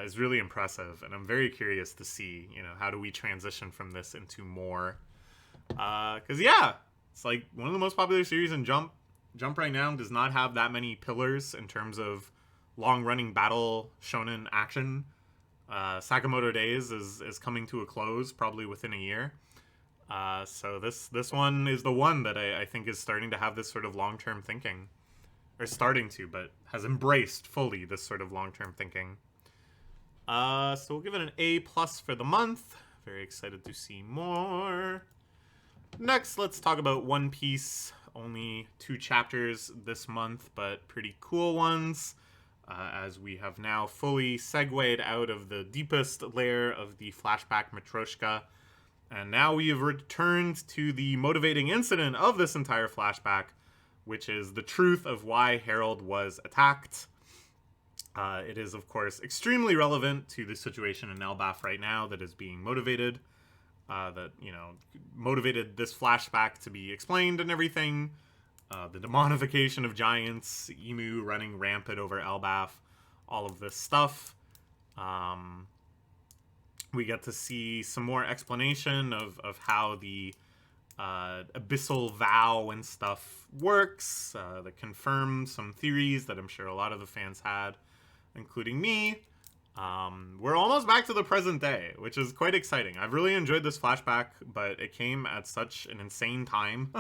is really impressive, and I'm very curious to see, you know, how do we transition from this into more. Because, yeah, it's like one of the most popular series in Jump. Jump right now does not have that many pillars in terms of long-running battle shonen action. Sakamoto Days is coming to a close probably within a year. So this one is the one that I think is starting to have this sort of long-term thinking. Or starting to, but has embraced fully this sort of long-term thinking. So we'll give it an A+ for the month. Very excited to see more. Next, let's talk about One Piece. Only 2 chapters this month, but pretty cool ones. As we have now fully segued out of the deepest layer of the flashback Matryoshka. And now we have returned to the motivating incident of this entire flashback, which is the truth of why Harold was attacked. It is, of course, extremely relevant to the situation in Elbaf right now that is being motivated. That, you know, motivated this flashback to be explained and everything. The demonification of giants, Emu running rampant over Elbaf, all of this stuff. We get to see some more explanation of how the abyssal vow and stuff works, that confirms some theories that I'm sure a lot of the fans had, including me. We're almost back to the present day, which is quite exciting. I've really enjoyed this flashback, but it came at such an insane time.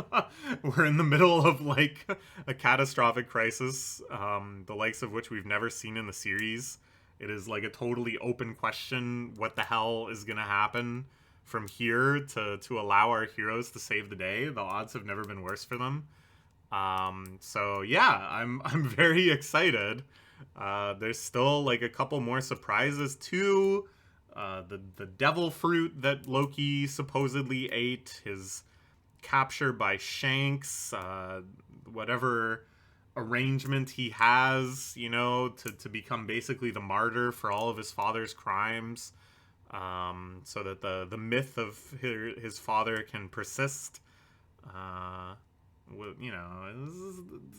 We're in the middle of like a catastrophic crisis, the likes of which we've never seen in the series. It is like a totally open question what the hell is gonna happen from here to allow our heroes to save the day. The odds have never been worse for them. So yeah, I'm very excited. There's still like a couple more surprises too. The devil fruit that Loki supposedly ate, his capture by Shanks, whatever arrangement he has, you know, to become basically the martyr for all of his father's crimes, so that the myth of his father can persist. You know,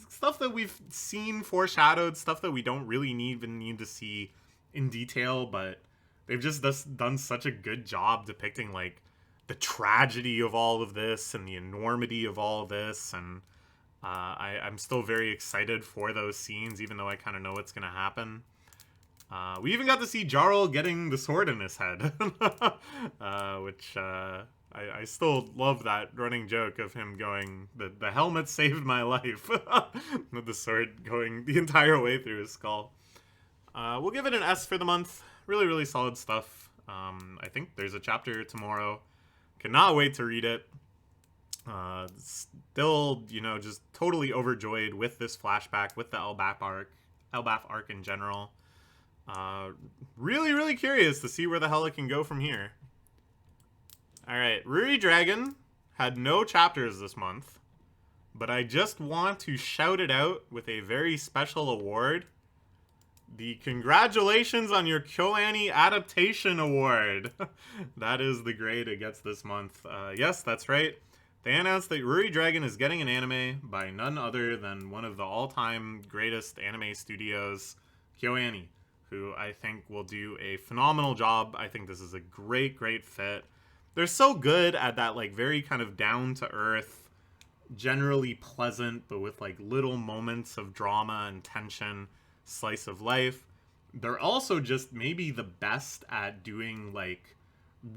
stuff that we've seen foreshadowed, stuff that we don't really even need to see in detail, but they've just done such a good job depicting like the tragedy of all of this and the enormity of all of this, and I'm still very excited for those scenes, even though I kind of know what's gonna happen. We even got to see Jarl getting the sword in his head, which I still love that running joke of him going, the helmet saved my life, with the sword going the entire way through his skull. We'll give it an S for the month. Really, really solid stuff. I think there's a chapter tomorrow. Cannot wait to read it. Still, you know, just totally overjoyed with this flashback, with the Elbaf arc in general. Really, really curious to see where the hell it can go from here. Alright, Ruri Dragon had no chapters this month, but I just want to shout it out with a very special award. The Congratulations on Your KyoAni Adaptation Award. That is the grade it gets this month. Yes, that's right. They announced that Ruri Dragon is getting an anime by none other than one of the all-time greatest anime studios, KyoAni, who I think will do a phenomenal job. I think this is a great, great fit. They're so good at that, like, very kind of down-to-earth, generally pleasant, but with, like, little moments of drama and tension, slice of life. They're also just maybe the best at doing, like,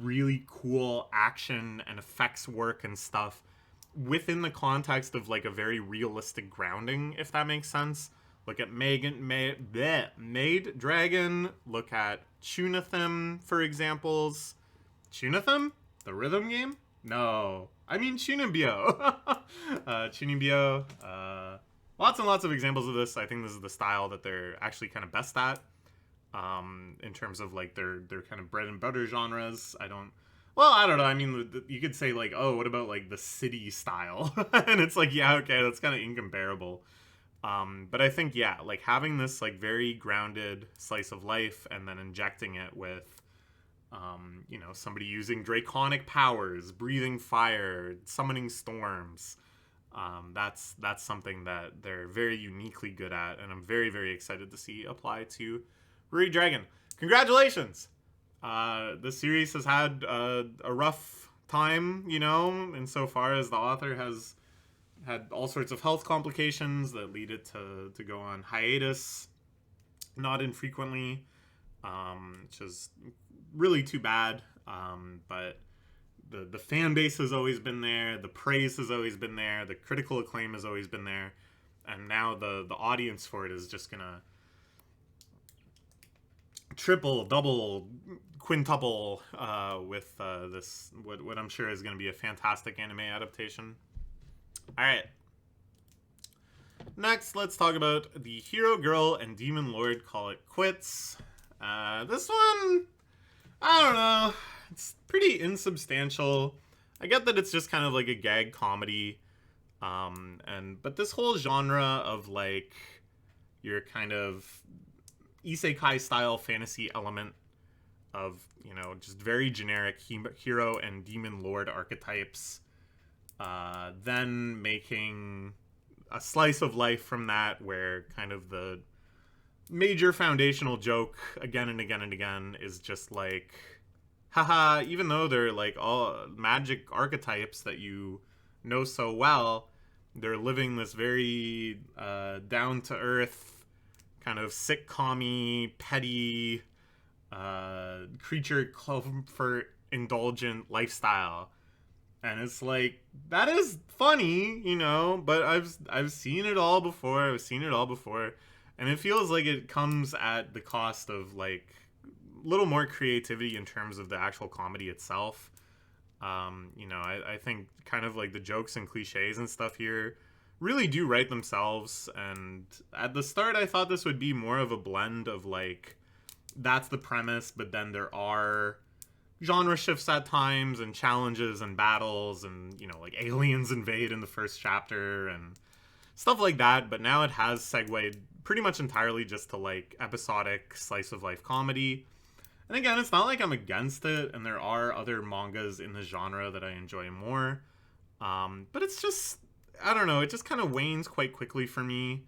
really cool action and effects work and stuff within the context of, like, a very realistic grounding, if that makes sense. Look at Made Dragon. Look at Chunathem, for examples. Chunathem? The rhythm game? No. I mean Chunibyo. Chunibyo. Lots and lots of examples of this. I think this is the style that they're actually kind of best at. In terms of like their kind of bread and butter genres. I don't know. I mean, you could say like, oh, what about like the city style? And it's like, yeah, okay, that's kind of incomparable. But I think, yeah, like having this like very grounded slice of life and then injecting it with, you know, somebody using draconic powers, breathing fire, summoning storms. That's something that they're very uniquely good at, and I'm very, very excited to see apply to Ruri Dragon. Congratulations! This series has had a rough time, you know, insofar as the author has had all sorts of health complications that lead it to go on hiatus not infrequently, which is really too bad. But the fan base has always been there, the praise has always been there, the critical acclaim has always been there, and now the audience for it is just gonna triple, double, quintuple with this what I'm sure is gonna be a fantastic anime adaptation. Alright. Next, let's talk about the Hero Girl and Demon Lord Call It Quits. This one, I don't know. It's pretty insubstantial. I get that it's just kind of like a gag comedy. But this whole genre of like your kind of isekai style fantasy element of, you know, just very generic hero and demon lord archetypes, then making a slice of life from that where kind of the major foundational joke again and again and again is just like, haha, even though they're like all magic archetypes that you know so well, they're living this very down-to-earth kind of sitcom-y, petty creature comfort indulgent lifestyle. And it's like, that is funny, you know, but I've seen it all before. And it feels like it comes at the cost of like a little more creativity in terms of the actual comedy itself. You know, I think kind of like the jokes and cliches and stuff here really do write themselves. And at the start, I thought this would be more of a blend of like, that's the premise, but then there are genre shifts at times and challenges and battles and, you know, like aliens invade in the first chapter and stuff like that. But now it has segued pretty much entirely just to like episodic slice of life comedy. And again, it's not like I'm against it, and there are other mangas in the genre that I enjoy more. But it's just, I don't know, it just kind of wanes quite quickly for me.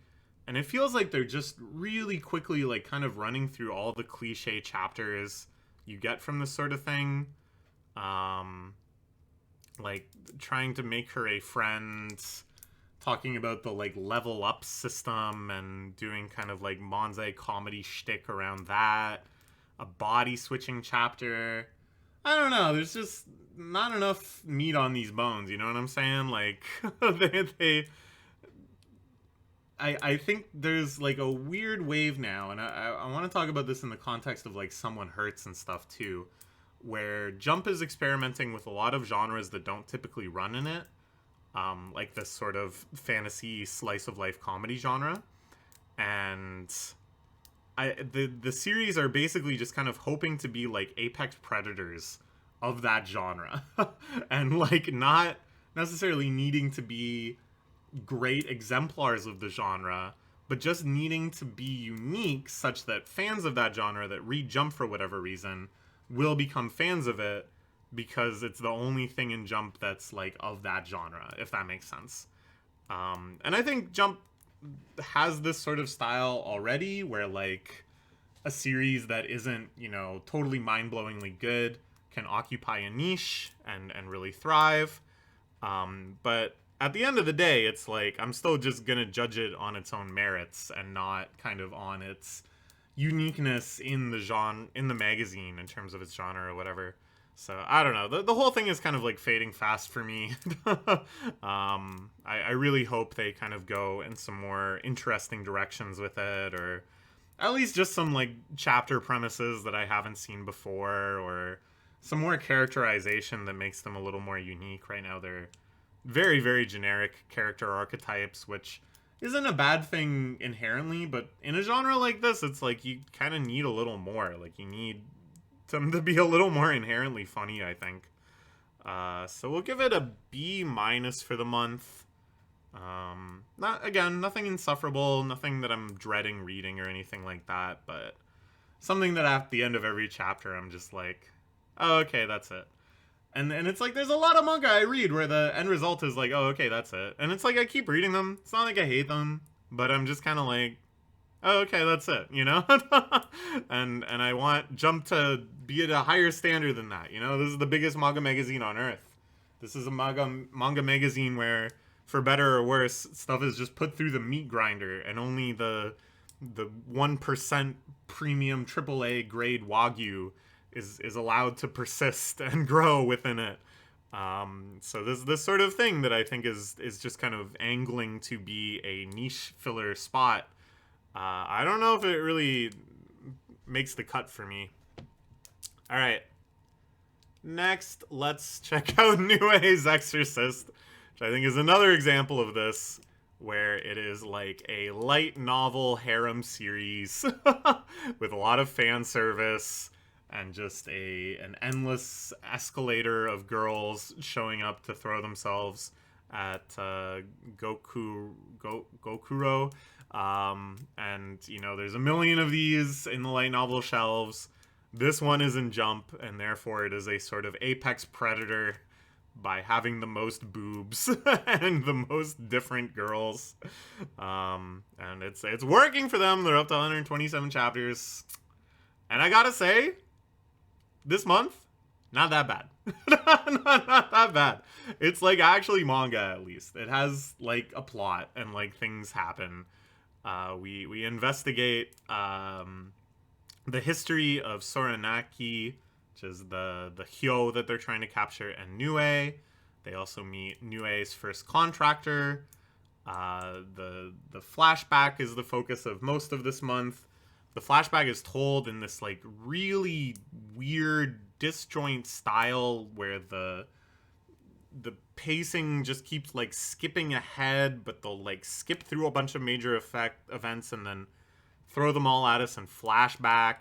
And it feels like they're just really quickly like kind of running through all the cliche chapters you get from this sort of thing. Like trying to make her a friend, talking about the like level up system and doing kind of like manzai comedy shtick around that. A body switching chapter. I don't know, there's just not enough meat on these bones, you know what I'm saying? Like, I think there's like a weird wave now, and I want to talk about this in the context of like Someone Hurts and stuff too, where Jump is experimenting with a lot of genres that don't typically run in it, like this sort of fantasy slice of life comedy genre, and the series are basically just kind of hoping to be like apex predators of that genre, and like not necessarily needing to be great exemplars of the genre, but just needing to be unique such that fans of that genre that read Jump for whatever reason will become fans of it because it's the only thing in Jump that's like of that genre, if that makes sense. And I think Jump has this sort of style already where like a series that isn't, you know, totally mind-blowingly good can occupy a niche and really thrive. But at the end of the day, it's like I'm still just gonna judge it on its own merits and not kind of on its uniqueness in the genre, in the magazine in terms of its genre or whatever. So I don't know. The whole thing is kind of like fading fast for me. I really hope they kind of go in some more interesting directions with it, or at least just some like chapter premises that I haven't seen before, or some more characterization that makes them a little more unique. Right now they're very, very generic character archetypes, which isn't a bad thing inherently, but in a genre like this, it's like you kind of need a little more. Like you need them to be a little more inherently funny, I think. So we'll give it a B- for the month. Nothing insufferable, nothing that I'm dreading reading or anything like that, but something that at the end of every chapter I'm just like, oh, okay, that's it. And it's like there's a lot of manga I read where the end result is like, oh, okay, that's it. And it's like I keep reading them. It's not like I hate them, but I'm just kind of like, oh, okay, that's it, you know? and I want Jump to be at a higher standard than that, you know? This is the biggest manga magazine on earth. This is a manga magazine where, for better or worse, stuff is just put through the meat grinder, and only the 1% premium AAA grade Wagyu is allowed to persist and grow within it. So this sort of thing that I think is just kind of angling to be a niche filler spot. I don't know if it really makes the cut for me. All right. Next, let's check out Nue's Exorcist, which I think is another example of this, where it is like a light novel harem series with a lot of fan service and just an endless escalator of girls showing up to throw themselves at Gokuro. And, you know, there's a million of these in the light novel shelves. This one is in Jump, and therefore it is a sort of apex predator by having the most boobs and the most different girls. And it's working for them. They're up to 127 chapters. And I gotta say, this month, not that bad. not that bad. It's like actually manga, at least. It has like a plot and like things happen. We investigate the history of Soranaki, which is the Hyo that they're trying to capture, and Nue. They also meet Nue's first contractor. The flashback is the focus of most of this month. The flashback is told in this like really weird disjoint style where the pacing just keeps like skipping ahead, but they'll like skip through a bunch of major events and then throw them all at us in flashback.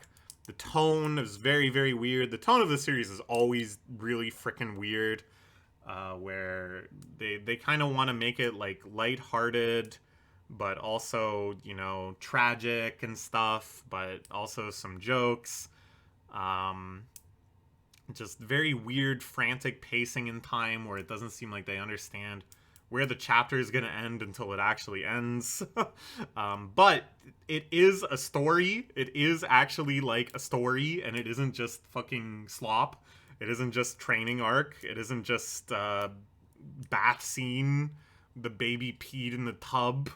The tone is very, very weird. The tone of the series is always really freaking weird, where they kind of want to make it like lighthearted, but also, you know, tragic and stuff, but also some jokes. Just very weird, frantic pacing in time where it doesn't seem like they understand where the chapter is going to end until it actually ends. But it is a story. It is actually like a story, and it isn't just fucking slop. It isn't just training arc. It isn't just bath scene, the baby peed in the tub,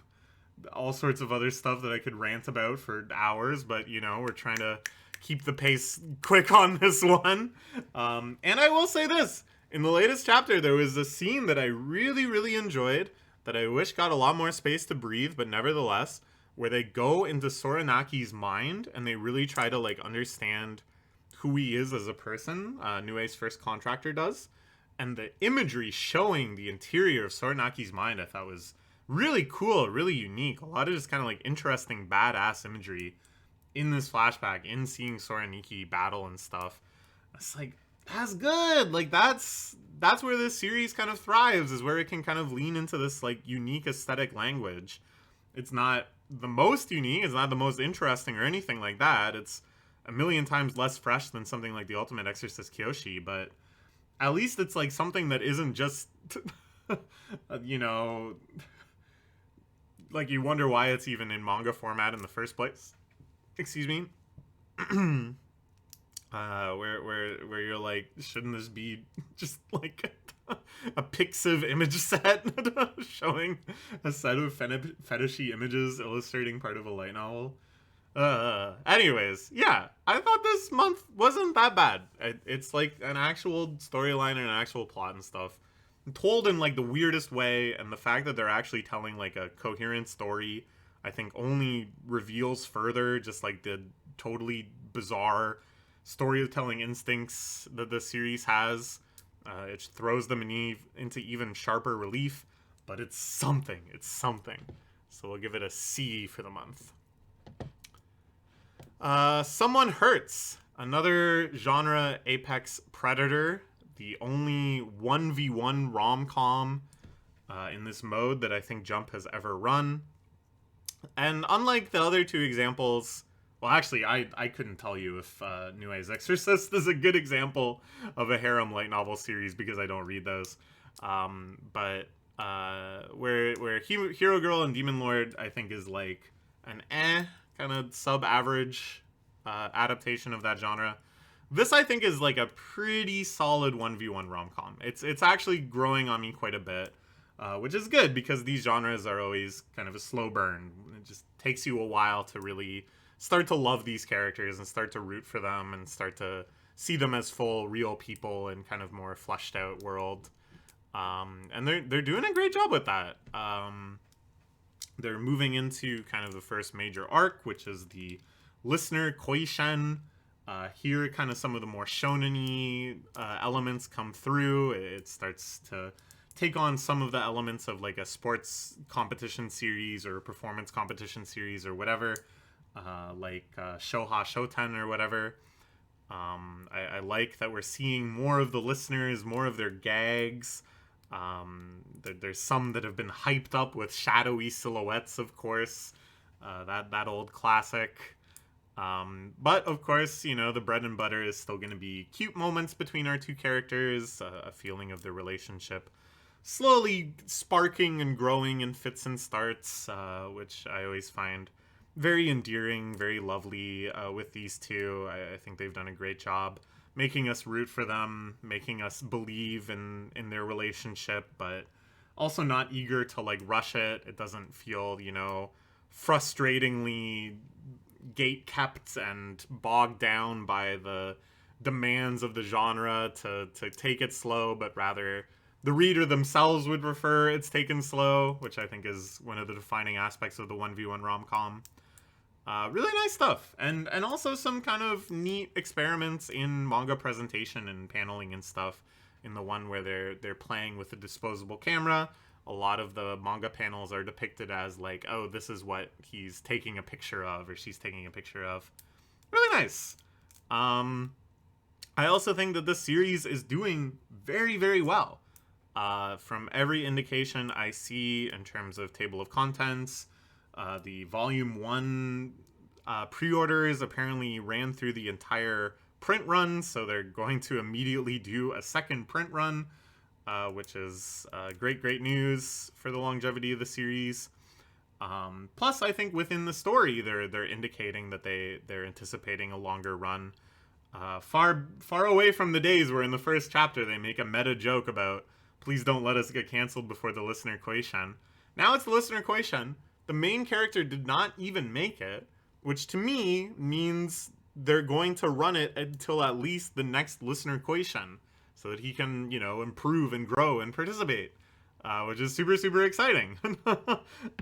all sorts of other stuff that I could rant about for hours, but, you know, we're trying to keep the pace quick on this one. And I will say this. In the latest chapter, there was a scene that I really, really enjoyed that I wish got a lot more space to breathe, but nevertheless, where they go into Soranaki's mind and they really try to, like, understand who he is as a person. Nue's first contractor does. And the imagery showing the interior of Soranaki's mind I thought was really cool, really unique. A lot of just kind of, like, interesting, badass imagery in this flashback, in seeing Soraniki battle and stuff. It's like, that's good. Like, that's where this series kind of thrives, is where it can kind of lean into this, like, unique aesthetic language. It's not the most unique, it's not the most interesting or anything like that. It's a million times less fresh than something like the Ultimate Exorcist Kiyoshi, but at least it's, like, something that isn't just, you know, like, you wonder why it's even in manga format in the first place. Excuse me. Where you're like, shouldn't this be just like a Pixiv image set showing a set of fetishy images illustrating part of a light novel? Anyways, yeah, I thought this month wasn't that bad. It's like an actual storyline and an actual plot and stuff, told in like the weirdest way, and the fact that they're actually telling like a coherent story, I think only reveals further just like the totally bizarre storytelling instincts that the series has. It throws them into even sharper relief, but it's something. It's something. So we'll give it a C for the month. Someone Hertz, another genre apex predator, the only 1v1 rom-com in this mode that I think Jump has ever run. And unlike the other two examples, well, actually, I couldn't tell you if Nue's Exorcist is a good example of a harem light novel series because I don't read those. But where Hero Girl and Demon Lord, I think, is like an kind of sub-average adaptation of that genre. This, I think, is like a pretty solid 1v1 rom-com. It's actually growing on me quite a bit. Which is good because these genres are always kind of a slow burn. It just takes you a while to really start to love these characters and start to root for them and start to see them as full, real people in kind of more fleshed out world. And they're doing a great job with that. They're moving into kind of the first major arc, which is the listener Koishen. Here, kind of some of the more shonen-y elements come through. It starts to take on some of the elements of like a sports competition series or a performance competition series or whatever, like Shoha Shoten or whatever. I like that we're seeing more of the listeners, more of their gags. There's some that have been hyped up with shadowy silhouettes, of course. That old classic. But of course, you know, the bread and butter is still going to be cute moments between our two characters, a feeling of their relationship slowly sparking and growing in fits and starts, which I always find very endearing, very lovely with these two. I think they've done a great job making us root for them, making us believe in their relationship, but also not eager to like rush it. It doesn't feel, you know, frustratingly gate kept and bogged down by the demands of the genre to take it slow, but rather the reader themselves would prefer it's taken slow, which I think is one of the defining aspects of the 1v1 rom-com. Really nice stuff, and also some kind of neat experiments in manga presentation and paneling and stuff. In the one where they're playing with a disposable camera, a lot of the manga panels are depicted as like, oh, this is what he's taking a picture of, or she's taking a picture of. Really nice. I also think that this series is doing very, very well. From every indication I see in terms of table of contents, the Volume 1 pre-orders apparently ran through the entire print run, so they're going to immediately do a second print run, which is great news for the longevity of the series. Plus, I think within the story, they're indicating that they're anticipating a longer run. Far away from the days where in the first chapter they make a meta joke about, please don't let us get canceled before the listener Koishan. Now it's the listener Koishan. The main character did not even make it, which to me means they're going to run it until at least the next listener Koishan, so that he can, improve and grow and participate, which is super exciting.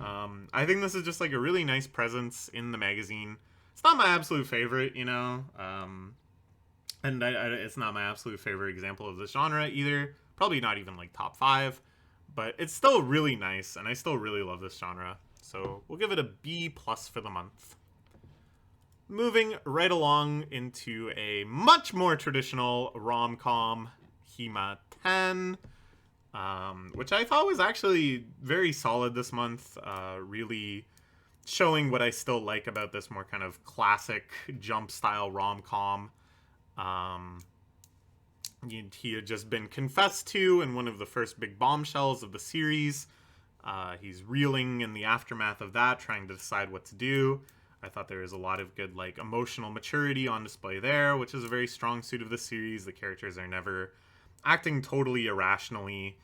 I think this is just like a really nice presence in the magazine. It's not my absolute favorite, and it's not my absolute favorite example of this genre either. Probably not even like top 5, but it's still really nice, and I still really love this genre. So we'll give it a B+ for the month. Moving right along into a much more traditional rom-com, Hima-ten, which I thought was actually very solid this month, really showing what I still like about this more kind of classic jump-style rom-com. He had just been confessed to in one of the first big bombshells of the series. He's reeling in the aftermath of that, trying to decide what to do. I thought there was a lot of good, emotional maturity on display there, which is a very strong suit of the series. The characters are never acting totally irrationally.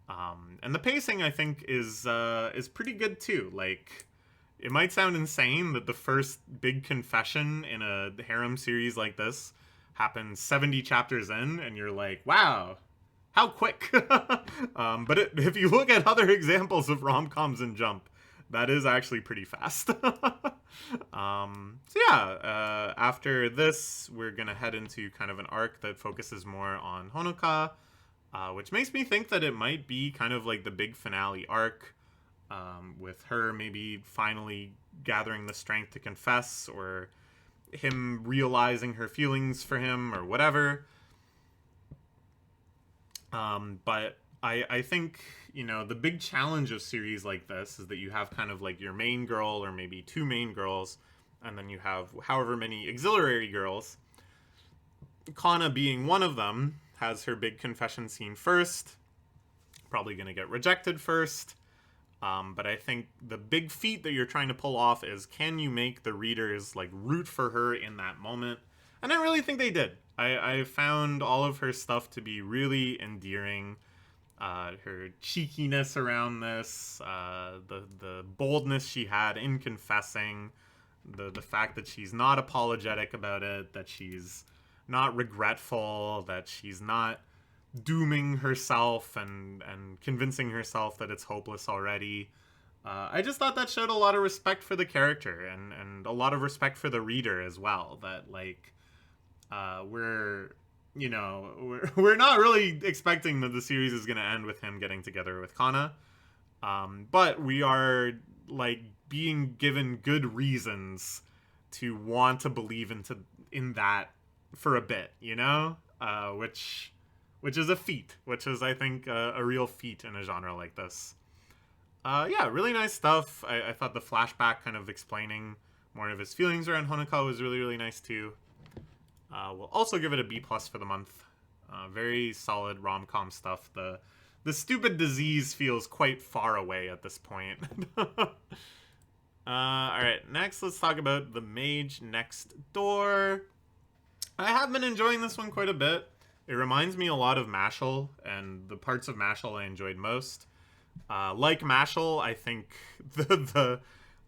And the pacing, I think, is pretty good, too. It might sound insane that the first big confession in a harem series like this happens 70 chapters in, and you're like, wow, how quick. But if you look at other examples of rom-coms in Jump, that is actually pretty fast. After this, we're going to head into kind of an arc that focuses more on Honoka, which makes me think that it might be kind of like the big finale arc, with her maybe finally gathering the strength to confess, or him realizing her feelings for him, or whatever. But I think, the big challenge of series like this is that you have kind of like your main girl, or maybe two main girls, and then you have however many auxiliary girls. Kana, being one of them, has her big confession scene first, probably going to get rejected first. But I think the big feat that you're trying to pull off is, can you make the readers root for her in that moment? And I really think they did. I found all of her stuff to be really endearing. Her cheekiness around this, the boldness she had in confessing, the fact that she's not apologetic about it, that she's not regretful, that she's not dooming herself and convincing herself that it's hopeless already. I just thought that showed a lot of respect for the character, and a lot of respect for the reader as well, that we're not really expecting that the series is going to end with him getting together with Kana, but we are being given good reasons to want to believe in that for a bit, which is a feat, which is, I think, a real feat in a genre like this. Really nice stuff. I thought the flashback kind of explaining more of his feelings around Honoka was really nice too. We'll also give it a B+ for the month. Very solid rom-com stuff. The stupid disease feels quite far away at this point. Alright, next let's talk about The Mage Next Door. I have been enjoying this one quite a bit. It reminds me a lot of Mashal, and the parts of Mashal I enjoyed most. Like Mashal, I think the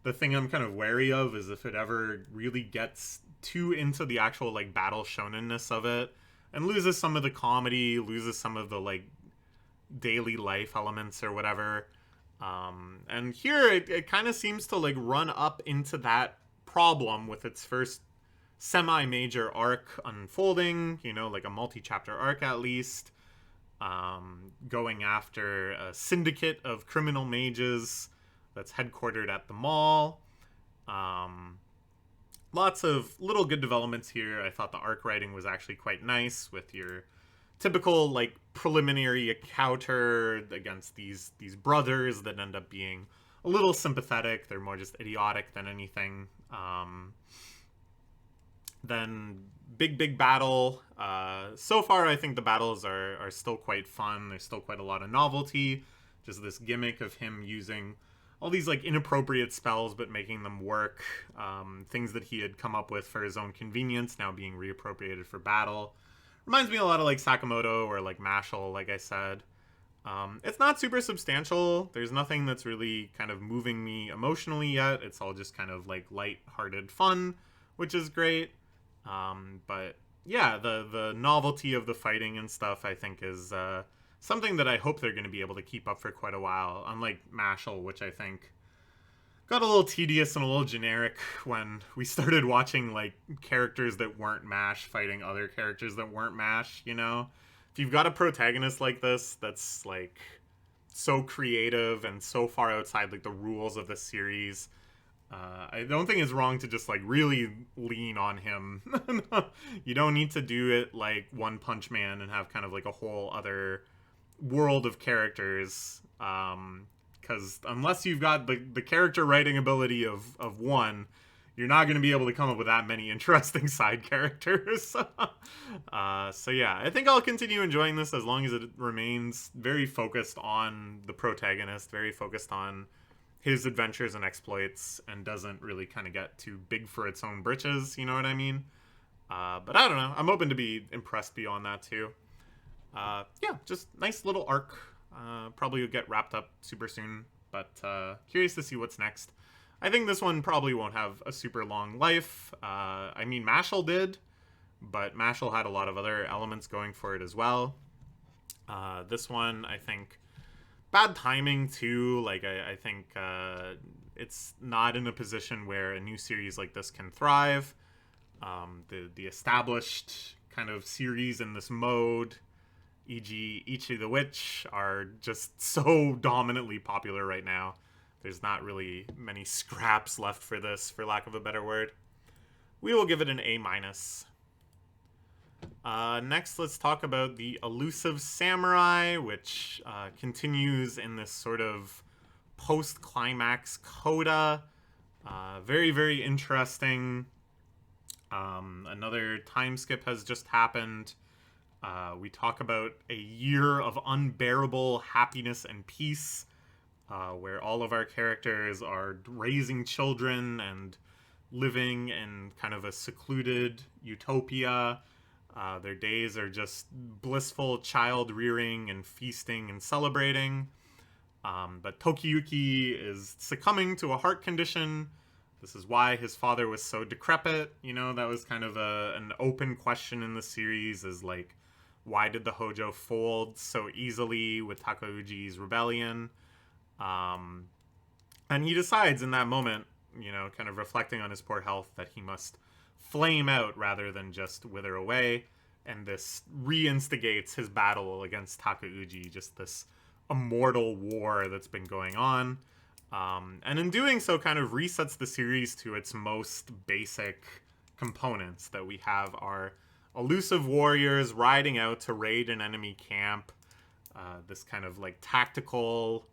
the thing I'm kind of wary of is if it ever really gets too into the actual like battle shonenness of it and loses some of the comedy, loses some of the like daily life elements or whatever. And here it kind of seems to like run up into that problem with its first semi-major arc unfolding, you know, like a multi-chapter arc at least, going after a syndicate of criminal mages that's headquartered at the mall. Lots of little good developments here. I thought the arc writing was actually quite nice with your typical like preliminary encounter against these brothers that end up being a little sympathetic. They're more just idiotic than anything. Then big battle. So far, I think the battles are still quite fun. There's still quite a lot of novelty. Just this gimmick of him using all these like inappropriate spells but making them work. Things that he had come up with for his own convenience now being reappropriated for battle. Reminds me a lot of like Sakamoto or like Mashle, like I said. It's not super substantial. There's nothing that's really kind of moving me emotionally yet. It's all just kind of like light-hearted fun, which is great. But yeah, the novelty of the fighting and stuff I think is something that I hope they're going to be able to keep up for quite a while. Unlike Mashle, which I think got a little tedious and a little generic when we started watching like characters that weren't MASH fighting other characters that weren't MASH, you know? If you've got a protagonist like this that's like so creative and so far outside like the rules of the series, I don't think it's wrong to just like really lean on him. You don't need to do it like One Punch Man and have kind of like a whole other world of characters. Because unless you've got the character writing ability of one, you're not going to be able to come up with that many interesting side characters. So yeah, I think I'll continue enjoying this as long as it remains very focused on the protagonist, very focused on his adventures and exploits, and doesn't really kind of get too big for its own britches, you know what I mean? But I don't know. I'm open to be impressed beyond that too. Yeah, just nice little arc. Probably will get wrapped up super soon, but curious to see what's next. I think this one probably won't have a super long life. I mean, Mashle did, but Mashle had a lot of other elements going for it as well. This one, I think, bad timing too. Like, I think it's not in a position where a new series like this can thrive. The established kind of series in this mode, e.g. Ichi the Witch, are just so dominantly popular right now. There's not really many scraps left for this, for lack of a better word. We will give it an A-. Next, let's talk about the Elusive Samurai, which continues in this sort of post-climax coda. Very, very interesting. Another time skip has just happened. We talk about a year of unbearable happiness and peace, where all of our characters are raising children and living in kind of a secluded utopia. Their days are just blissful child rearing and feasting and celebrating. But Tokiyuki is succumbing to a heart condition. This is why his father was so decrepit. You know, that was kind of an open question in the series, is like, why did the Hojo fold so easily with Takauji's rebellion? And he decides in that moment, you know, kind of reflecting on his poor health, that he must flame out rather than just wither away. And this reinstigates his battle against Takauji, just this immortal war that's been going on. And in doing so, kind of resets the series to its most basic components, that we have our elusive warriors riding out to raid an enemy camp. This kind of like tactical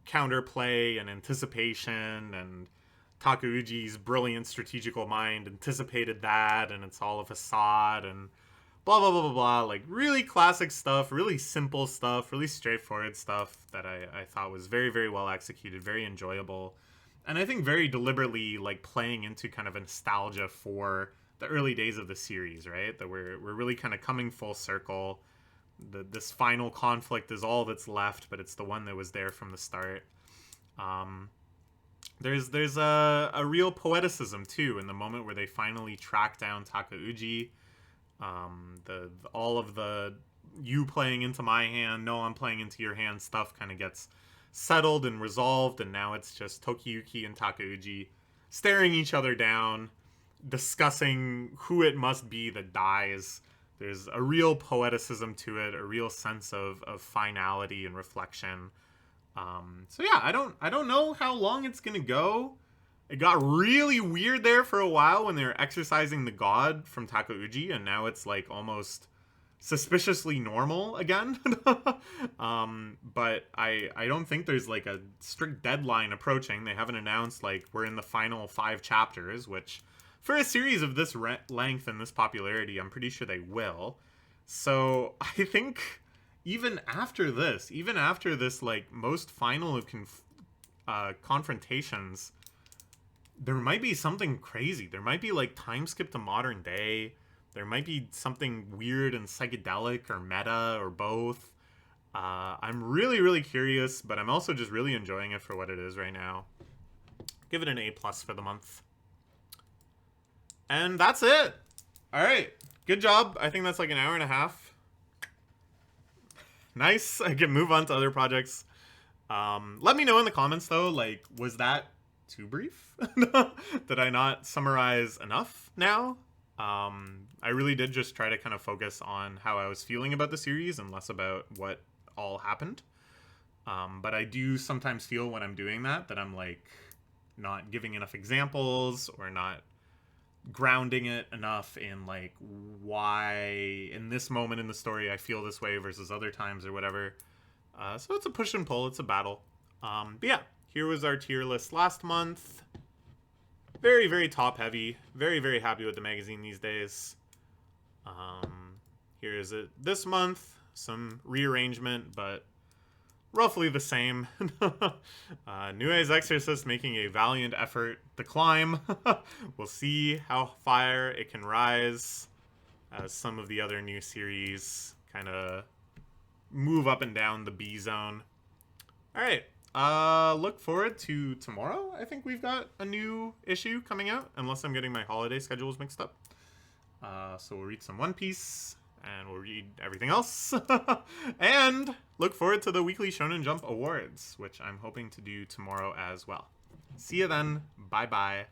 counterplay and anticipation, and Takauji's brilliant strategical mind anticipated that, and it's all a facade, and blah, blah, blah, blah, blah. Like, really classic stuff, really simple stuff, really straightforward stuff that I thought was very, very well executed, very enjoyable. And I think very deliberately, like, playing into kind of a nostalgia for the early days of the series, right? That we're really kind of coming full circle. This final conflict is all that's left, but it's the one that was there from the start. there's a real poeticism too in the moment where they finally track down Takauji. All of the you playing into my hand, no, I'm playing into your hand stuff kind of gets settled and resolved, and now it's just Tokiyuki and Takauji staring each other down, discussing who it must be that dies. There's a real poeticism to it, a real sense of finality and reflection. So yeah, I don't know how long it's gonna go. It got really weird there for a while when they were exercising the god from Takauji, and now it's like almost suspiciously normal again. But I don't think there's like a strict deadline approaching. They haven't announced like we're in the final 5 chapters, which for a series of this length and this popularity, I'm pretty sure they will. So I think even after this like most final of confrontations, there might be something crazy. There might be like time skip to modern day. There might be something weird and psychedelic or meta or both. I'm really, really curious, but I'm also just really enjoying it for what it is right now. Give it an A+ for the month. And that's it. All right. Good job. I think that's like an hour and a half. Nice. I can move on to other projects. Let me know in the comments, though, like, was that too brief? Did I not summarize enough now? I really did just try to kind of focus on how I was feeling about the series and less about what all happened. But I do sometimes feel when I'm doing that I'm like not giving enough examples or not grounding it enough in like why in this moment in the story I feel this way versus other times or whatever. So it's a push and pull. It's a battle. But yeah, here was our tier list last month. Very, very top heavy. Very, very happy with the magazine these days. Here is it this month. Some rearrangement, but roughly the same. Nue's Exorcist making a valiant effort to climb. We'll see how far it can rise as some of the other new series kind of move up and down the B zone. All right. Look forward to tomorrow. I think we've got a new issue coming out, unless I'm getting my holiday schedules mixed up. So we'll read some One Piece, and we'll read everything else. And look forward to the weekly Shonen Jump Awards, which I'm hoping to do tomorrow as well. See you then. Bye-bye.